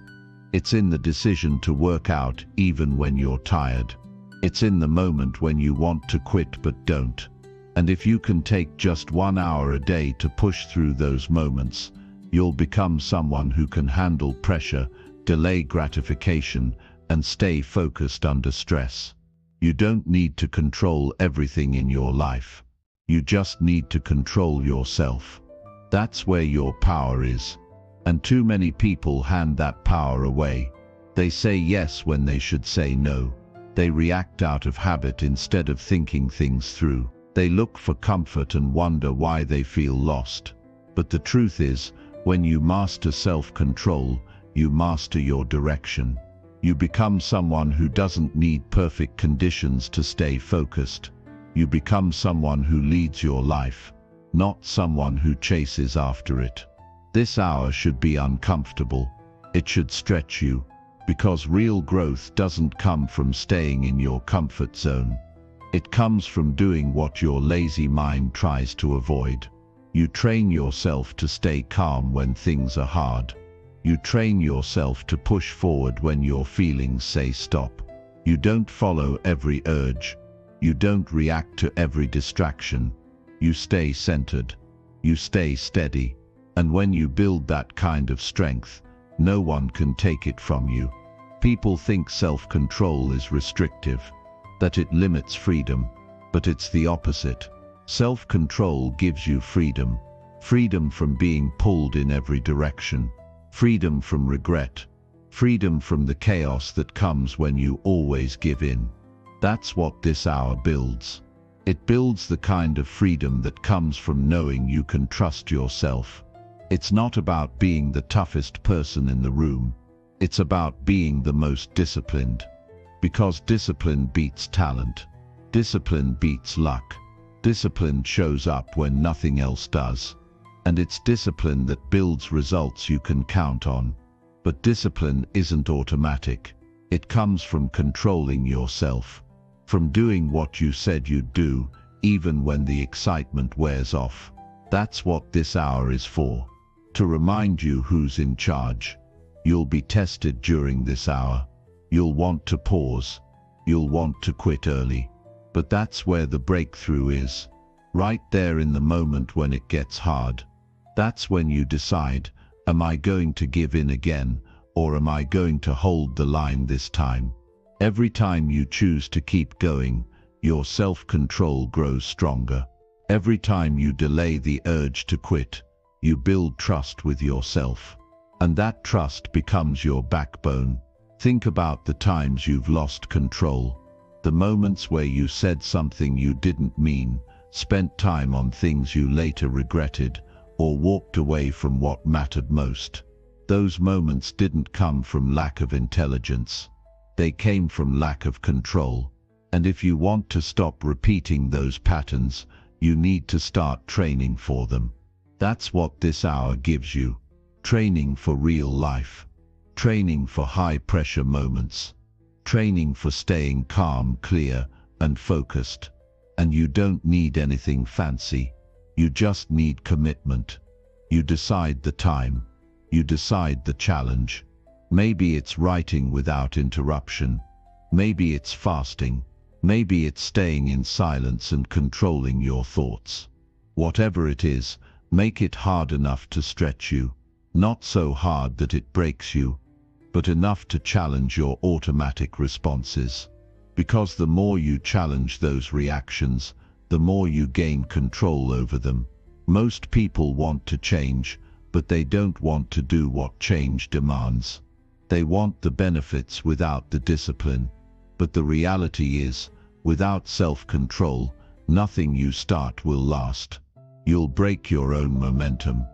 It's in the decision to work out even when you're tired. It's in the moment when you want to quit but don't. And if you can take just 1 hour a day to push through those moments, you'll become someone who can handle pressure, delay gratification, and stay focused under stress. You don't need to control everything in your life. You just need to control yourself. That's where your power is. And too many people hand that power away. They say yes when they should say no. They react out of habit instead of thinking things through. They look for comfort and wonder why they feel lost. But the truth is, when you master self-control, you master your direction. You become someone who doesn't need perfect conditions to stay focused. You become someone who leads your life, not someone who chases after it. This hour should be uncomfortable. It should stretch you. Because real growth doesn't come from staying in your comfort zone. It comes from doing what your lazy mind tries to avoid. You train yourself to stay calm when things are hard. You train yourself to push forward when your feelings say stop. You don't follow every urge. You don't react to every distraction. You stay centered. You stay steady. And when you build that kind of strength, no one can take it from you. People think self-control is restrictive, that it limits freedom, but it's the opposite. Self-control gives you freedom. Freedom from being pulled in every direction. Freedom from regret. Freedom from the chaos that comes when you always give in. That's what this hour builds. It builds the kind of freedom that comes from knowing you can trust yourself. It's not about being the toughest person in the room. It's about being the most disciplined. Because discipline beats talent. Discipline beats luck. Discipline shows up when nothing else does. And it's discipline that builds results you can count on. But discipline isn't automatic. It comes from controlling yourself, from doing what you said you'd do, even when the excitement wears off. That's what this hour is for, to remind you who's in charge. You'll be tested during this hour. You'll want to pause. You'll want to quit early. But that's where the breakthrough is, right there in the moment when it gets hard. That's when you decide, am I going to give in again, or am I going to hold the line this time? Every time you choose to keep going, your self-control grows stronger. Every time you delay the urge to quit, you build trust with yourself. And that trust becomes your backbone. Think about the times you've lost control. The moments where you said something you didn't mean, spent time on things you later regretted, or walked away from what mattered most. Those moments didn't come from lack of intelligence. They came from lack of control. And if you want to stop repeating those patterns, you need to start training for them. That's what this hour gives you. Training for real life. Training for high-pressure moments. Training for staying calm, clear, and focused. And you don't need anything fancy. You just need commitment. You decide the time. You decide the challenge. Maybe it's writing without interruption. Maybe it's fasting. Maybe it's staying in silence and controlling your thoughts. Whatever it is, make it hard enough to stretch you. Not so hard that it breaks you, but enough to challenge your automatic responses. Because the more you challenge those reactions, the more you gain control over them. Most people want to change, but they don't want to do what change demands. They want the benefits without the discipline. But the reality is, without self-control, nothing you start will last. You'll break your own momentum.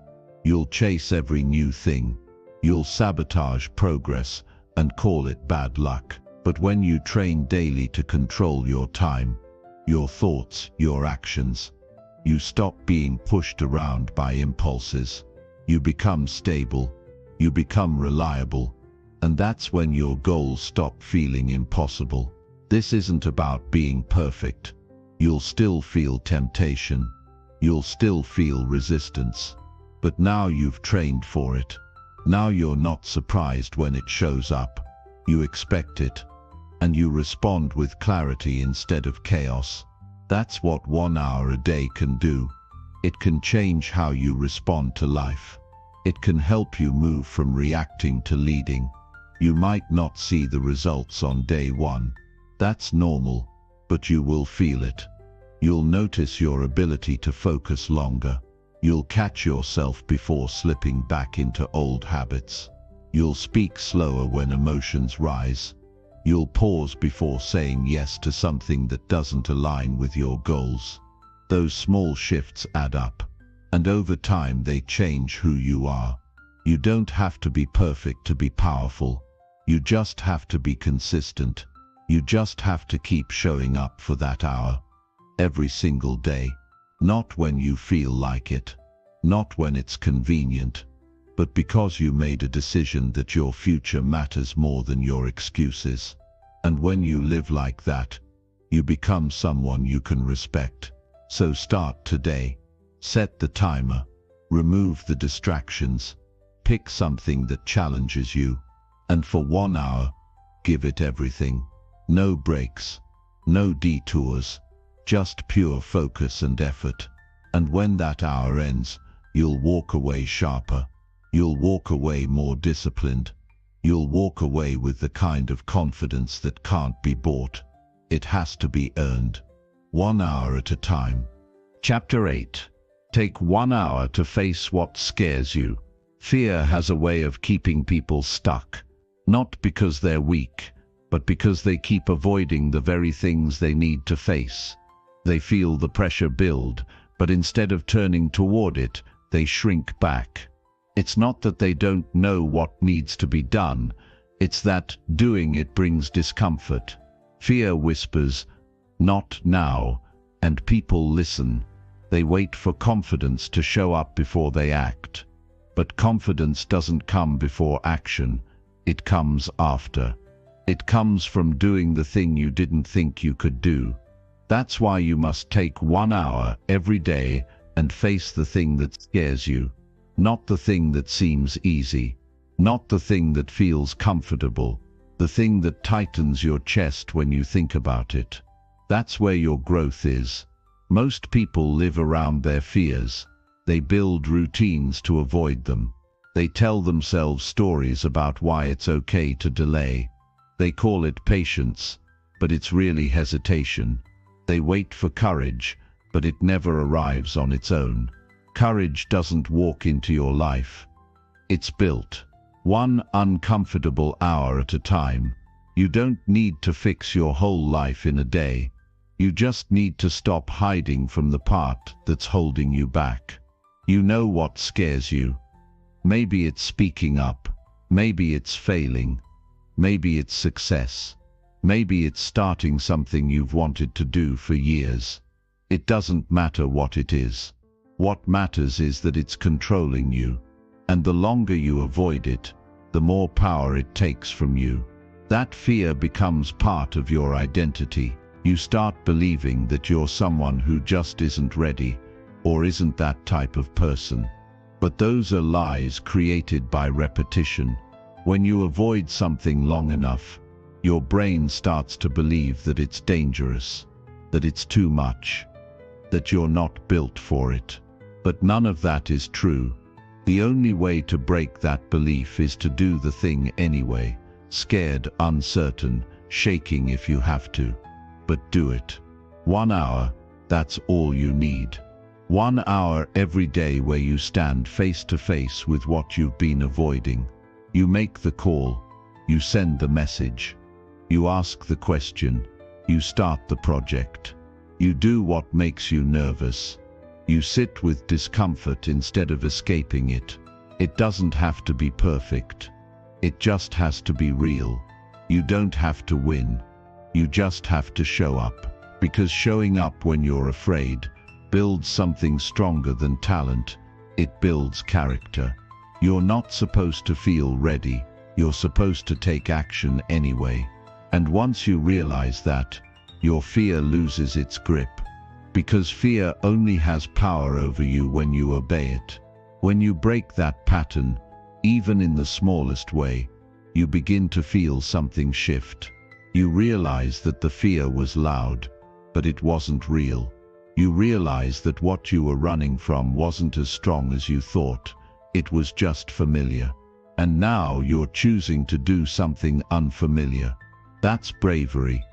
You'll chase every new thing. You'll sabotage progress and call it bad luck. But when you train daily to control your time, your thoughts, your actions, you stop being pushed around by impulses. You become stable. You become reliable. And that's when your goals stop feeling impossible. This isn't about being perfect. You'll still feel temptation. You'll still feel resistance. But now you've trained for it. Now you're not surprised when it shows up. You expect it. And you respond with clarity instead of chaos. That's what 1 hour a day can do. It can change how you respond to life. It can help you move from reacting to leading. You might not see the results on day one. That's normal, but you will feel it. You'll notice your ability to focus longer. You'll catch yourself before slipping back into old habits. You'll speak slower when emotions rise. You'll pause before saying yes to something that doesn't align with your goals. Those small shifts add up, and over time they change who you are. You don't have to be perfect to be powerful. You just have to be consistent. You just have to keep showing up for that hour. Every single day. Not when you feel like it. Not when it's convenient. But because you made a decision that your future matters more than your excuses. And when you live like that, you become someone you can respect. So start today. Set the timer. Remove the distractions. Pick something that challenges you. And for 1 hour, give it everything. No breaks. No detours. Just pure focus and effort. And when that hour ends, you'll walk away sharper. You'll walk away more disciplined. You'll walk away with the kind of confidence that can't be bought. It has to be earned. 1 hour at a time. Chapter 8. Take 1 hour to face what scares you. Fear has a way of keeping people stuck. Not because they're weak, but because they keep avoiding the very things they need to face. They feel the pressure build, but instead of turning toward it, they shrink back. It's not that they don't know what needs to be done, it's that doing it brings discomfort. Fear whispers, "Not now," and people listen. They wait for confidence to show up before they act. But confidence doesn't come before action, it comes after. It comes from doing the thing you didn't think you could do. That's why you must take 1 hour every day and face the thing that scares you, not the thing that seems easy, not the thing that feels comfortable, the thing that tightens your chest when you think about it. That's where your growth is. Most people live around their fears. They build routines to avoid them. They tell themselves stories about why it's okay to delay. They call it patience, but it's really hesitation. They wait for courage, but it never arrives on its own. Courage doesn't walk into your life. It's built. 1 uncomfortable hour at a time. You don't need to fix your whole life in a day. You just need to stop hiding from the part that's holding you back. You know what scares you. Maybe it's speaking up. Maybe it's failing. Maybe it's success. Maybe it's starting something you've wanted to do for years. It doesn't matter what it is. What matters is that it's controlling you. And the longer you avoid it, the more power it takes from you. That fear becomes part of your identity. You start believing that you're someone who just isn't ready, or isn't that type of person. But those are lies created by repetition. When you avoid something long enough, your brain starts to believe that it's dangerous, that it's too much, that you're not built for it. But none of that is true. The only way to break that belief is to do the thing anyway, scared, uncertain, shaking if you have to. But do it. 1 hour, that's all you need. 1 hour every day where you stand face to face with what you've been avoiding. You make the call. You send the message. You ask the question. You start the project. You do what makes you nervous. You sit with discomfort instead of escaping it. It doesn't have to be perfect. It just has to be real. You don't have to win. You just have to show up. Because showing up when you're afraid builds something stronger than talent. It builds character. You're not supposed to feel ready. You're supposed to take action anyway. And once you realize that, your fear loses its grip. Because fear only has power over you when you obey it. When you break that pattern, even in the smallest way, you begin to feel something shift. You realize that the fear was loud, but it wasn't real. You realize that what you were running from wasn't as strong as you thought. It was just familiar. And now you're choosing to do something unfamiliar. That's bravery.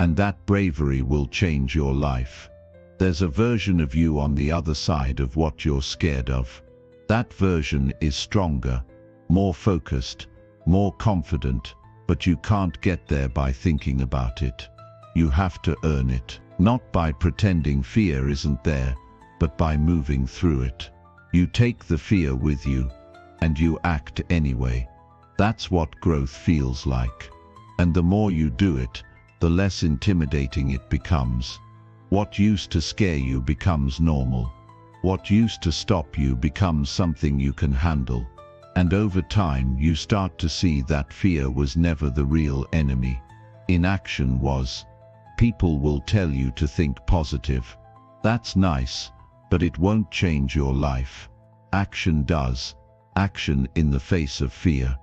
And that bravery will change your life. There's a version of you on the other side of what you're scared of. That version is stronger, more focused, more confident, but you can't get there by thinking about it. You have to earn it, not by pretending fear isn't there, but by moving through it. You take the fear with you, and you act anyway. That's what growth feels like. And the more you do it, the less intimidating it becomes. What used to scare you becomes normal. What used to stop you becomes something you can handle. And over time you start to see that fear was never the real enemy. Inaction was. People will tell you to think positive. That's nice, but it won't change your life. Action does. Action in the face of fear.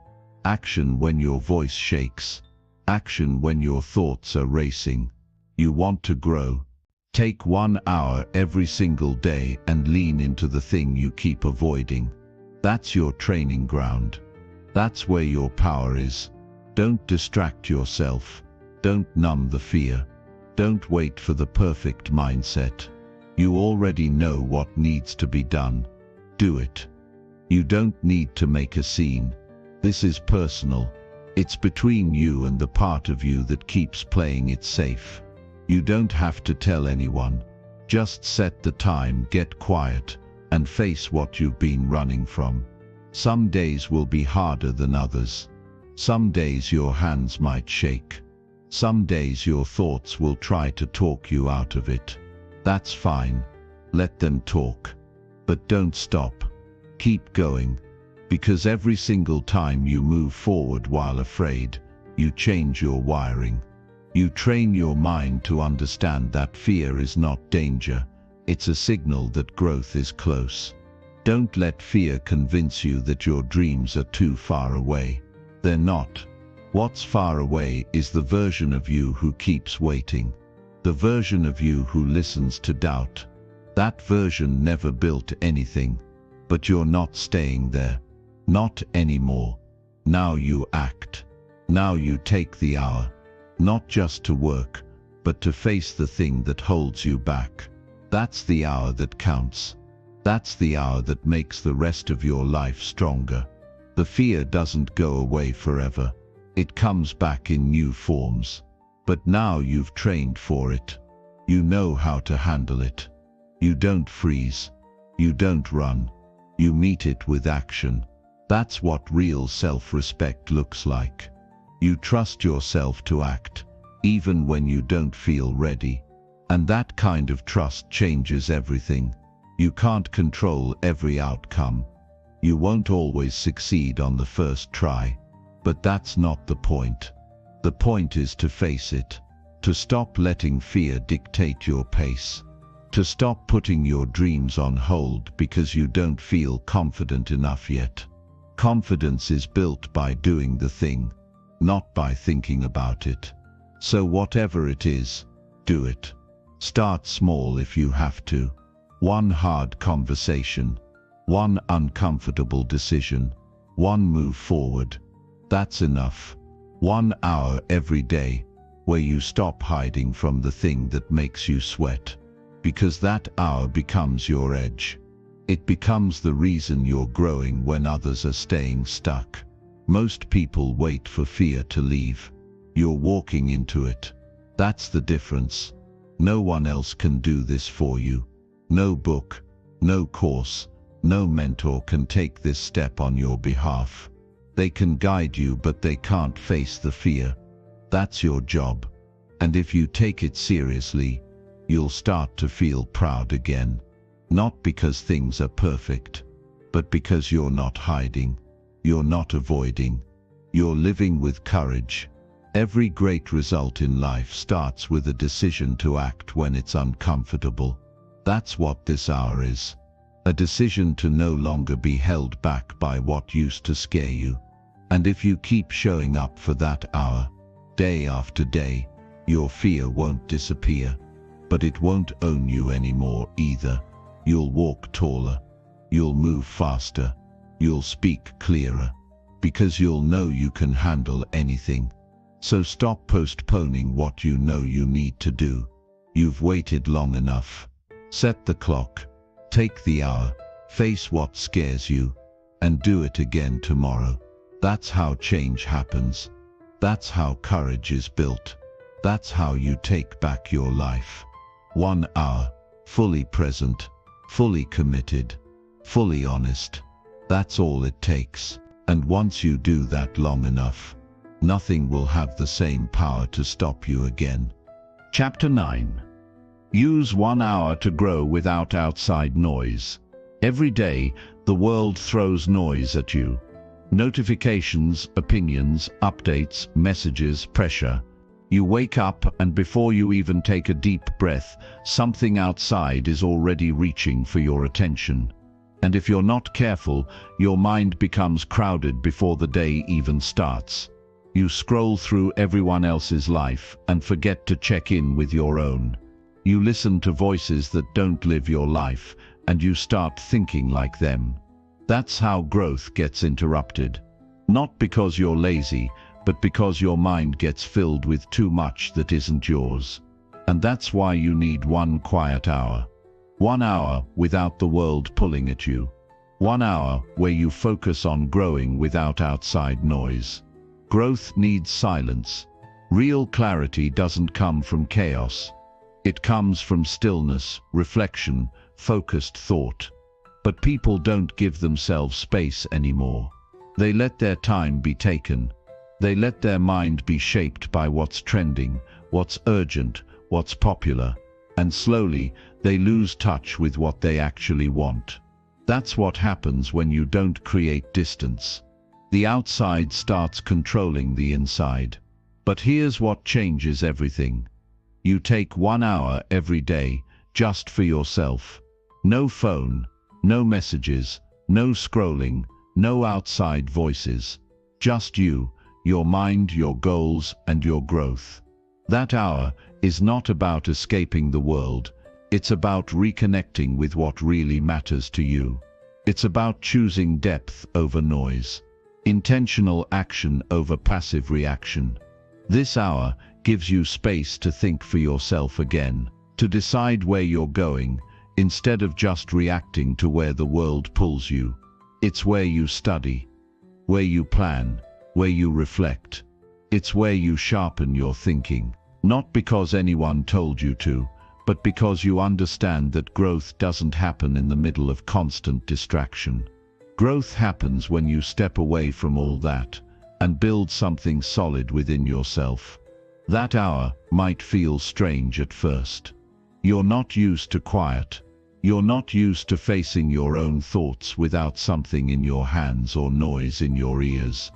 Action when your voice shakes. Action when your thoughts are racing. You want to grow. Take 1 hour every single day and lean into the thing you keep avoiding. That's your training ground. That's where your power is. Don't distract yourself. Don't numb the fear. Don't wait for the perfect mindset. You already know what needs to be done. Do it. You don't need to make a scene. This is personal. It's between you and the part of you that keeps playing it safe. You don't have to tell anyone. Just set the time, get quiet, and face what you've been running from. Some days will be harder than others. Some days your hands might shake. Some days your thoughts will try to talk you out of it. That's fine. Let them talk. But don't stop. Keep going. Because every single time you move forward while afraid, You change your wiring. You train your mind to understand that fear is not danger. It's a signal that growth is close. Don't let fear convince you that your dreams are too far away. They're not. What's far away is the version of you who keeps waiting. The version of you who listens to doubt. That version never built anything. But you're not staying there. Not anymore. Now you act. Now you take the hour. Not just to work, but to face the thing that holds you back. That's the hour that counts. That's the hour that makes the rest of your life stronger. The fear doesn't go away forever. It comes back in new forms. But now you've trained for it. You know how to handle it. You don't freeze. You don't run. You meet it with action. That's what real self-respect looks like. You trust yourself to act, even when you don't feel ready. And that kind of trust changes everything. You can't control every outcome. You won't always succeed on the first try. But that's not the point. The point is to face it. To stop letting fear dictate your pace. To stop putting your dreams on hold because you don't feel confident enough yet. Confidence is built by doing the thing, not by thinking about it. So whatever it is, do it. Start small if you have to. One hard conversation. One uncomfortable decision. One move forward. That's enough. 1 hour every day, where you stop hiding from the thing that makes you sweat. Because that hour becomes your edge. It becomes the reason you're growing when others are staying stuck. Most people wait for fear to leave. You're walking into it. That's the difference. No one else can do this for you. No book, no course, no mentor can take this step on your behalf. They can guide you, but they can't face the fear. That's your job. And if you take it seriously, you'll start to feel proud again. Not because things are perfect, but because you're not hiding. You're not avoiding. You're living with courage. Every great result in life starts with a decision to act when it's uncomfortable. That's what this hour is. A decision to no longer be held back by what used to scare you. And if you keep showing up for that hour, day after day, your fear won't disappear. But it won't own you anymore either. You'll walk taller. You'll move faster. You'll speak clearer. Because you'll know you can handle anything. So stop postponing what you know you need to do. You've waited long enough. Set the clock. Take the hour. Face what scares you. And do it again tomorrow. That's how change happens. That's how courage is built. That's how you take back your life. 1 hour, fully present, fully committed, fully honest. That's all it takes. And once you do that long enough, nothing will have the same power to stop you again. Chapter 9. Use 1 hour to grow without outside noise. Every day, the world throws noise at you. Notifications, opinions, updates, messages, pressure. You wake up, and before you even take a deep breath, something outside is already reaching for your attention. And if you're not careful, your mind becomes crowded before the day even starts. You scroll through everyone else's life and forget to check in with your own. You listen to voices that don't live your life, and you start thinking like them. That's how growth gets interrupted. Not because you're lazy, but because your mind gets filled with too much that isn't yours. And that's why you need 1 quiet hour. 1 hour without the world pulling at you. 1 hour where you focus on growing without outside noise. Growth needs silence. Real clarity doesn't come from chaos. It comes from stillness, reflection, focused thought. But people don't give themselves space anymore. They let their time be taken. They let their mind be shaped by what's trending, what's urgent, what's popular, and slowly they lose touch with what they actually want. That's what happens when you don't create distance. The outside starts controlling the inside. But here's what changes everything. You take 1 hour every day just for yourself. No phone, no messages, no scrolling, no outside voices. Just you, your mind, your goals, and your growth. That hour is not about escaping the world. It's about reconnecting with what really matters to you. It's about choosing depth over noise, intentional action over passive reaction. This hour gives you space to think for yourself again, to decide where you're going, instead of just reacting to where the world pulls you. It's where you study, where you plan, where you reflect. It's where you sharpen your thinking, not because anyone told you to, but because you understand that growth doesn't happen in the middle of constant distraction. Growth happens when you step away from all that and build something solid within yourself. That hour might feel strange at first. You're not used to quiet. You're not used to facing your own thoughts without something in your hands or noise in your ears.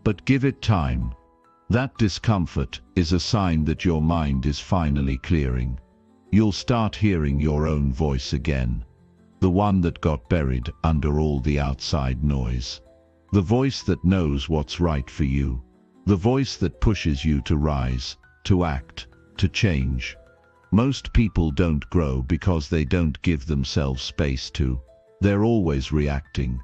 But give it time. That discomfort is a sign that your mind is finally clearing. You'll start hearing your own voice again, the one that got buried under all the outside noise. The voice that knows what's right for you. The voice that pushes you to rise, to act, to change. Most people don't grow because they don't give themselves space to. They're always reacting.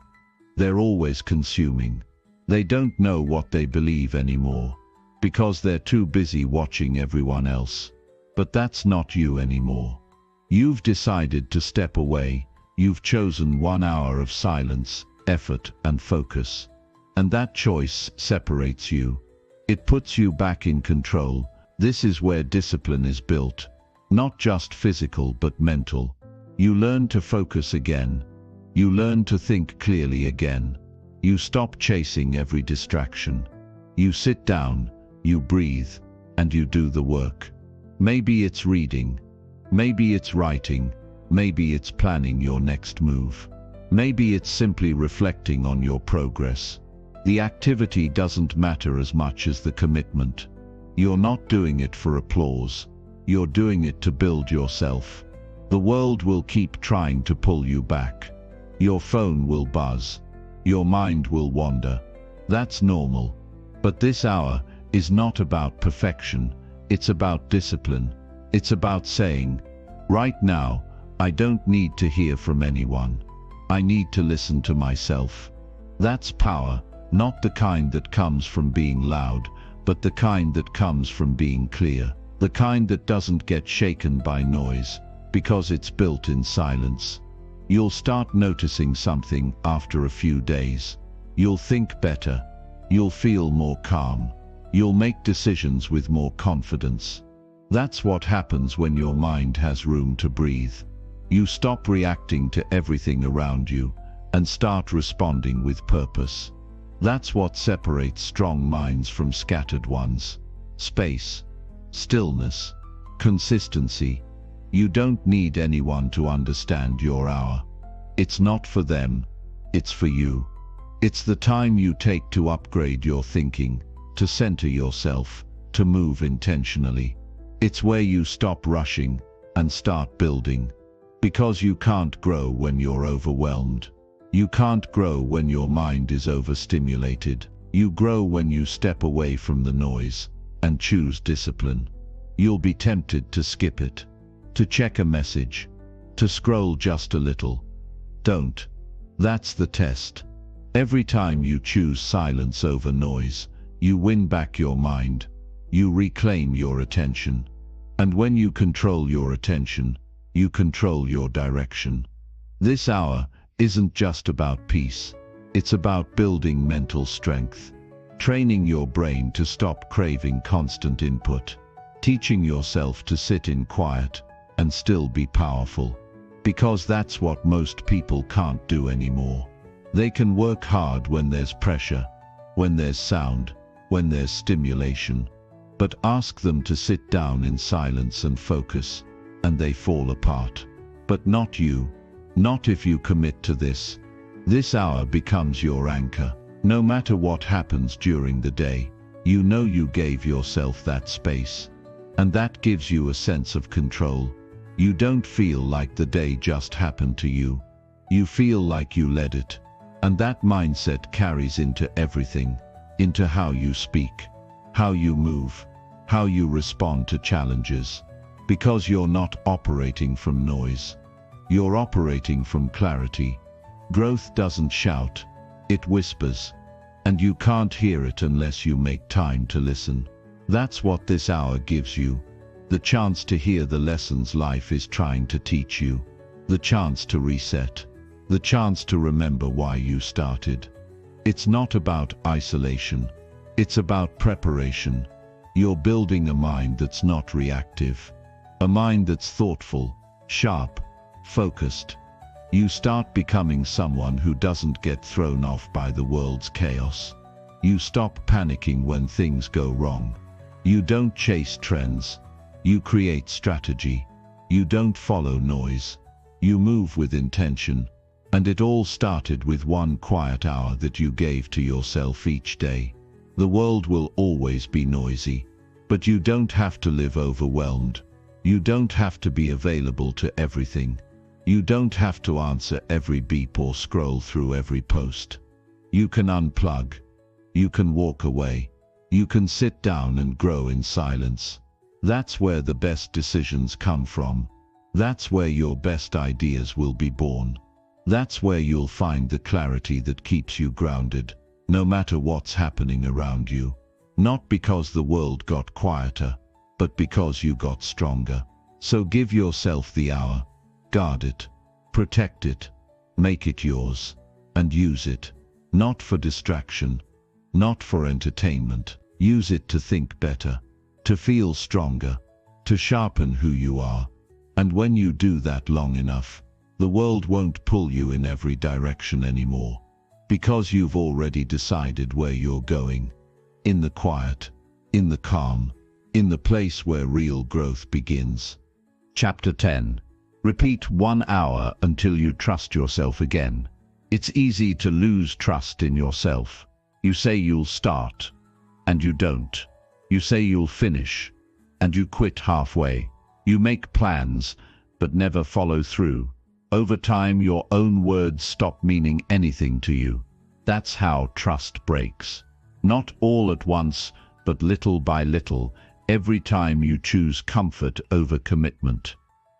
They're always consuming. They don't know what they believe anymore, because they're too busy watching everyone else. But that's not you anymore. You've decided to step away. You've chosen 1 hour of silence, effort, and focus. And that choice separates you. It puts you back in control. This is where discipline is built. Not just physical but mental. You learn to focus again. You learn to think clearly again. You stop chasing every distraction. You sit down, you breathe, and you do the work. Maybe it's reading. Maybe it's writing. Maybe it's planning your next move. Maybe it's simply reflecting on your progress. The activity doesn't matter as much as the commitment. You're not doing it for applause. You're doing it to build yourself. The world will keep trying to pull you back. Your phone will buzz. Your mind will wander. That's normal. But this hour is not about perfection. It's about discipline. It's about saying, right now, I don't need to hear from anyone. I need to listen to myself. That's power, not the kind that comes from being loud, but the kind that comes from being clear. The kind that doesn't get shaken by noise, because it's built in silence. You'll start noticing something after a few days. You'll think better. You'll feel more calm. You'll make decisions with more confidence. That's what happens when your mind has room to breathe. You stop reacting to everything around you and start responding with purpose. That's what separates strong minds from scattered ones. Space, stillness, consistency. You don't need anyone to understand your hour. It's not for them, it's for you. It's the time you take to upgrade your thinking, to center yourself, to move intentionally. It's where you stop rushing and start building. Because you can't grow when you're overwhelmed. You can't grow when your mind is overstimulated. You grow when you step away from the noise and choose discipline. You'll be tempted to skip it, to check a message, to scroll just a little. Don't. That's the test. Every time you choose silence over noise, you win back your mind. You reclaim your attention. And when you control your attention, you control your direction. This hour isn't just about peace. It's about building mental strength, training your brain to stop craving constant input, teaching yourself to sit in quiet and still be powerful. Because that's what most people can't do anymore. They can work hard when there's pressure, when there's sound, when there's stimulation. But ask them to sit down in silence and focus, and they fall apart. But not you. Not if you commit to this. This hour becomes your anchor. No matter what happens during the day, You know you gave yourself that space. And that gives you a sense of control. You don't feel like the day just happened to you. You feel like you led it. And that mindset carries into everything, into how you speak, how you move, how you respond to challenges. Because you're not operating from noise. You're operating from clarity. Growth doesn't shout, it whispers. And you can't hear it unless you make time to listen. That's what this hour gives you. The chance to hear the lessons life is trying to teach you. The chance to reset. The chance to remember why you started. It's not about isolation. It's about preparation. You're building a mind that's not reactive. A mind that's thoughtful, sharp, focused. You start becoming someone who doesn't get thrown off by the world's chaos. You stop panicking when things go wrong. You don't chase trends. You create strategy. You don't follow noise. You move with intention. And it all started with one quiet hour that you gave to yourself each day. The world will always be noisy. But you don't have to live overwhelmed. You don't have to be available to everything. You don't have to answer every beep or scroll through every post. You can unplug. You can walk away. You can sit down and grow in silence. That's where the best decisions come from. That's where your best ideas will be born. That's where you'll find the clarity that keeps you grounded, no matter what's happening around you. Not because the world got quieter, but because you got stronger. So give yourself the hour. Guard it. Protect it. Make it yours. And use it. Not for distraction. Not for entertainment. Use it to think better. To feel stronger. To sharpen who you are. And when you do that long enough, the world won't pull you in every direction anymore. Because you've already decided where you're going. In the quiet. In the calm. In the place where real growth begins. Chapter 10. Repeat 1 hour until you trust yourself again. It's easy to lose trust in yourself. You say you'll start, and you don't. You say you'll finish, and you quit halfway. You make plans, but never follow through. Over time, your own words stop meaning anything to you. That's how trust breaks. Not all at once, but little by little, every time you choose comfort over commitment.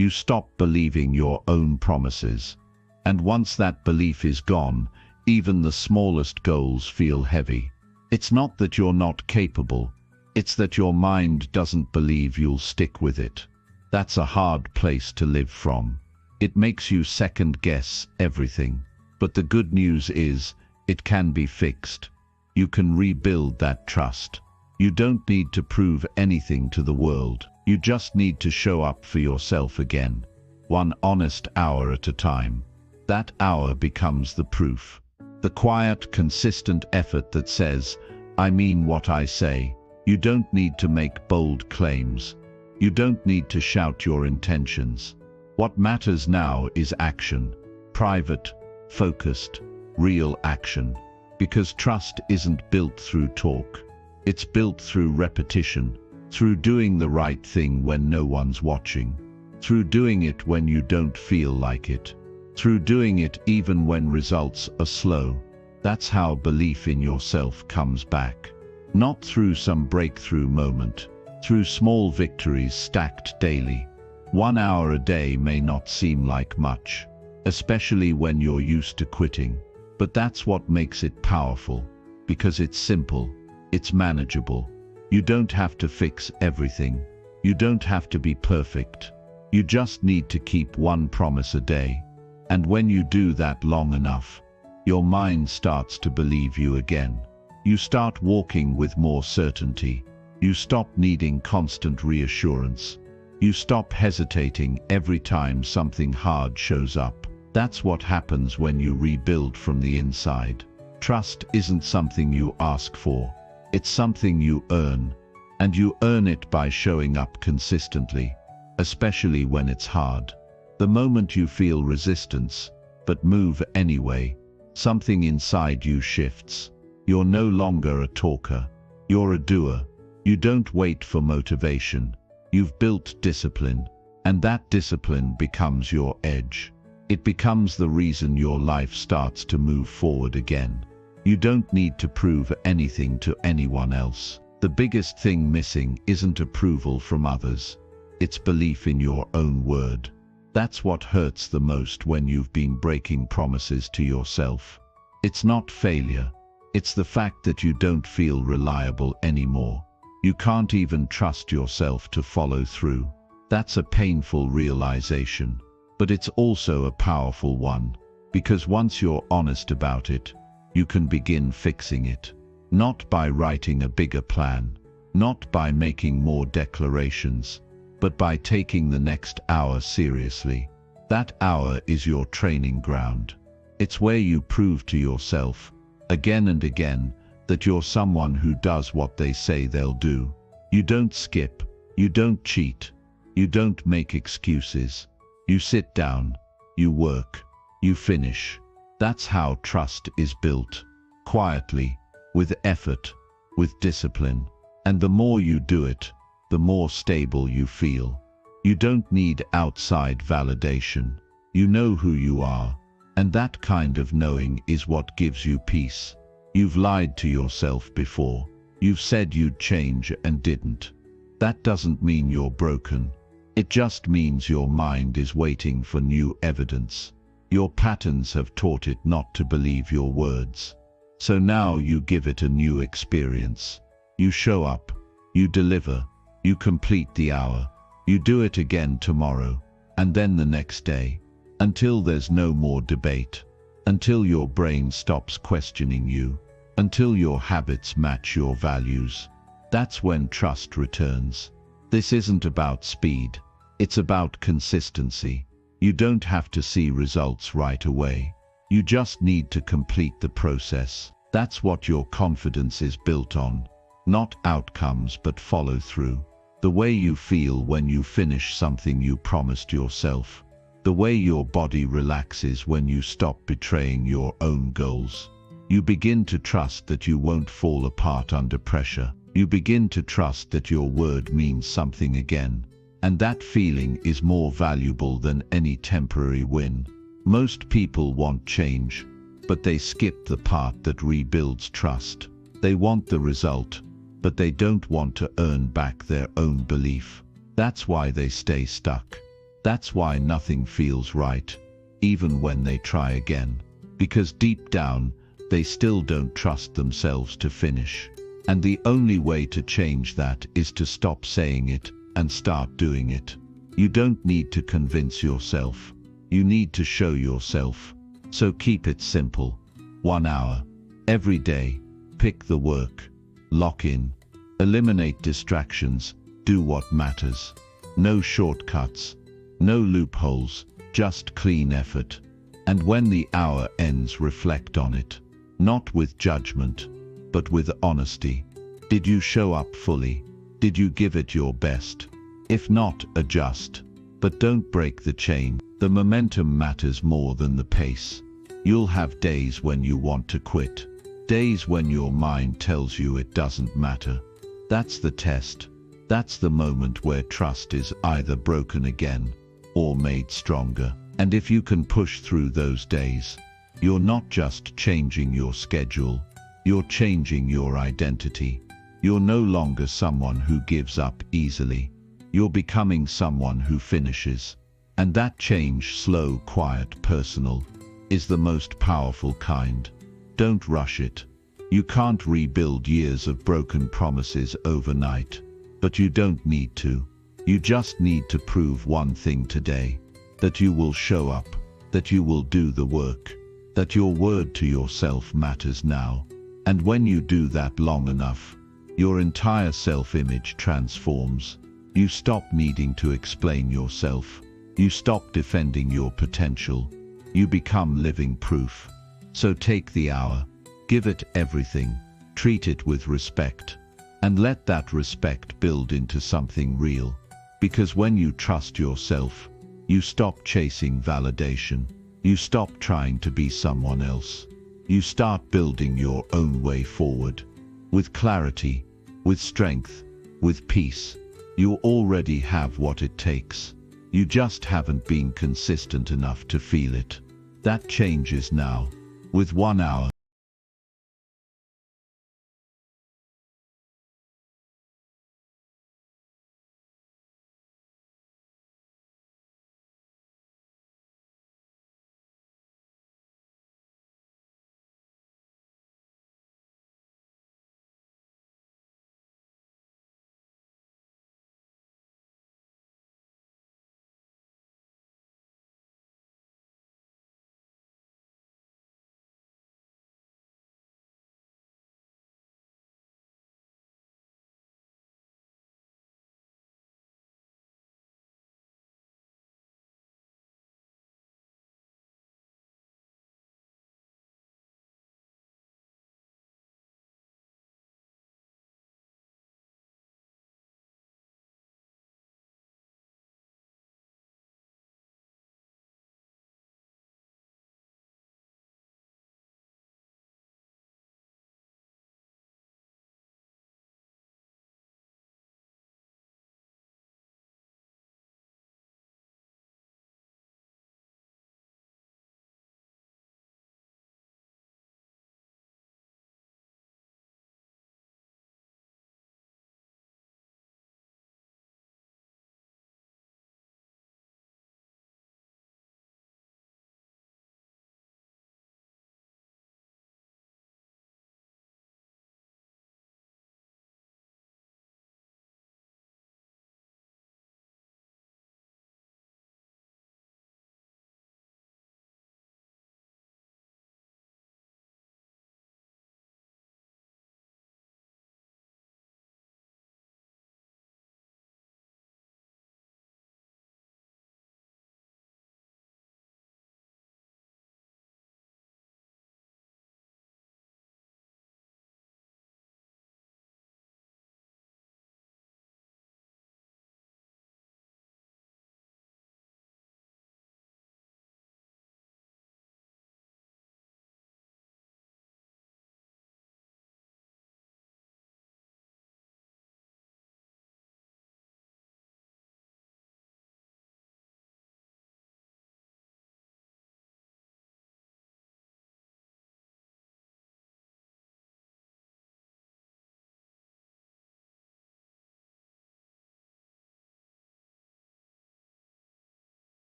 You stop believing your own promises. And once that belief is gone, even the smallest goals feel heavy. It's not that you're not capable. It's that your mind doesn't believe you'll stick with it. That's a hard place to live from. It makes you second-guess everything. But the good news is, it can be fixed. You can rebuild that trust. You don't need to prove anything to the world. You just need to show up for yourself again. 1 honest hour at a time. That hour becomes the proof. The quiet, consistent effort that says, I mean what I say. You don't need to make bold claims. You don't need to shout your intentions. What matters now is action. Private, focused, real action. Because trust isn't built through talk. It's built through repetition. Through doing the right thing when no one's watching. Through doing it when you don't feel like it. Through doing it even when results are slow. That's how belief in yourself comes back. Not through some breakthrough moment. Through small victories stacked daily. 1 hour a day may not seem like much, especially when you're used to quitting. But that's what makes it powerful. Because it's simple. It's manageable. You don't have to fix everything. You don't have to be perfect. You just need to keep 1 promise a day. And when you do that long enough, your mind starts to believe you again. You start walking with more certainty. You stop needing constant reassurance. You stop hesitating every time something hard shows up. That's what happens when you rebuild from the inside. Trust isn't something you ask for. It's something you earn. And you earn it by showing up consistently, especially when it's hard. The moment you feel resistance, but move anyway, something inside you shifts. You're no longer a talker. You're a doer. You don't wait for motivation. You've built discipline, and that discipline becomes your edge. It becomes the reason your life starts to move forward again. You don't need to prove anything to anyone else. The biggest thing missing isn't approval from others. It's belief in your own word. That's what hurts the most when you've been breaking promises to yourself. It's not failure. It's the fact that you don't feel reliable anymore. You can't even trust yourself to follow through. That's a painful realization, but it's also a powerful one, because once you're honest about it, you can begin fixing it. Not by writing a bigger plan, not by making more declarations, but by taking the next hour seriously. That hour is your training ground. It's where you prove to yourself, again and again, that you're someone who does what they say they'll do. You don't skip, you don't cheat, you don't make excuses. You sit down, you work, you finish. That's how trust is built. Quietly, with effort, with discipline. And the more you do it, the more stable you feel. You don't need outside validation. You know who you are, and that kind of knowing is what gives you peace. You've lied to yourself before. You've said you'd change and didn't. That doesn't mean you're broken. It just means your mind is waiting for new evidence. Your patterns have taught it not to believe your words. So now you give it a new experience. You show up, you deliver, you complete the hour, you do it again tomorrow, and then the next day, until there's no more debate, until your brain stops questioning you, until your habits match your values. That's when trust returns. This isn't about speed, it's about consistency. You don't have to see results right away. You just need to complete the process. That's what your confidence is built on. Not outcomes, but follow through. The way you feel when you finish something you promised yourself. The way your body relaxes when you stop betraying your own goals. You begin to trust that you won't fall apart under pressure. You begin to trust that your word means something again. And that feeling is more valuable than any temporary win. Most people want change, but they skip the part that rebuilds trust. They want the result, but they don't want to earn back their own belief. That's why they stay stuck. That's why nothing feels right, even when they try again. Because deep down, they still don't trust themselves to finish. And the only way to change that is to stop saying it and start doing it. You don't need to convince yourself. You need to show yourself. So keep it simple. 1 hour. Every day. Pick the work. Lock in. Eliminate distractions. Do what matters. No shortcuts. No loopholes. Just clean effort. And when the hour ends, reflect on it. Not with judgment, but with honesty. Did you show up fully? Did you give it your best? If not, adjust. But don't break the chain. The momentum matters more than the pace. You'll have days when you want to quit. Days when your mind tells you it doesn't matter. That's the test. That's the moment where trust is either broken again or made stronger. And if you can push through those days, you're not just changing your schedule, you're changing your identity. You're no longer someone who gives up easily. You're becoming someone who finishes. And that change, slow, quiet, personal, is the most powerful kind. Don't rush it. You can't rebuild years of broken promises overnight, but you don't need to. You just need to prove one thing today, that you will show up, that you will do the work, that your word to yourself matters now. And when you do that long enough, your entire self-image transforms. You stop needing to explain yourself. You stop defending your potential. You become living proof. So take the hour, give it everything, treat it with respect, and let that respect build into something real. Because when you trust yourself, you stop chasing validation. You stop trying to be someone else. You start building your own way forward, with clarity, with strength, with peace. You already have what it takes. You just haven't been consistent enough to feel it. That changes now. With 1 hour,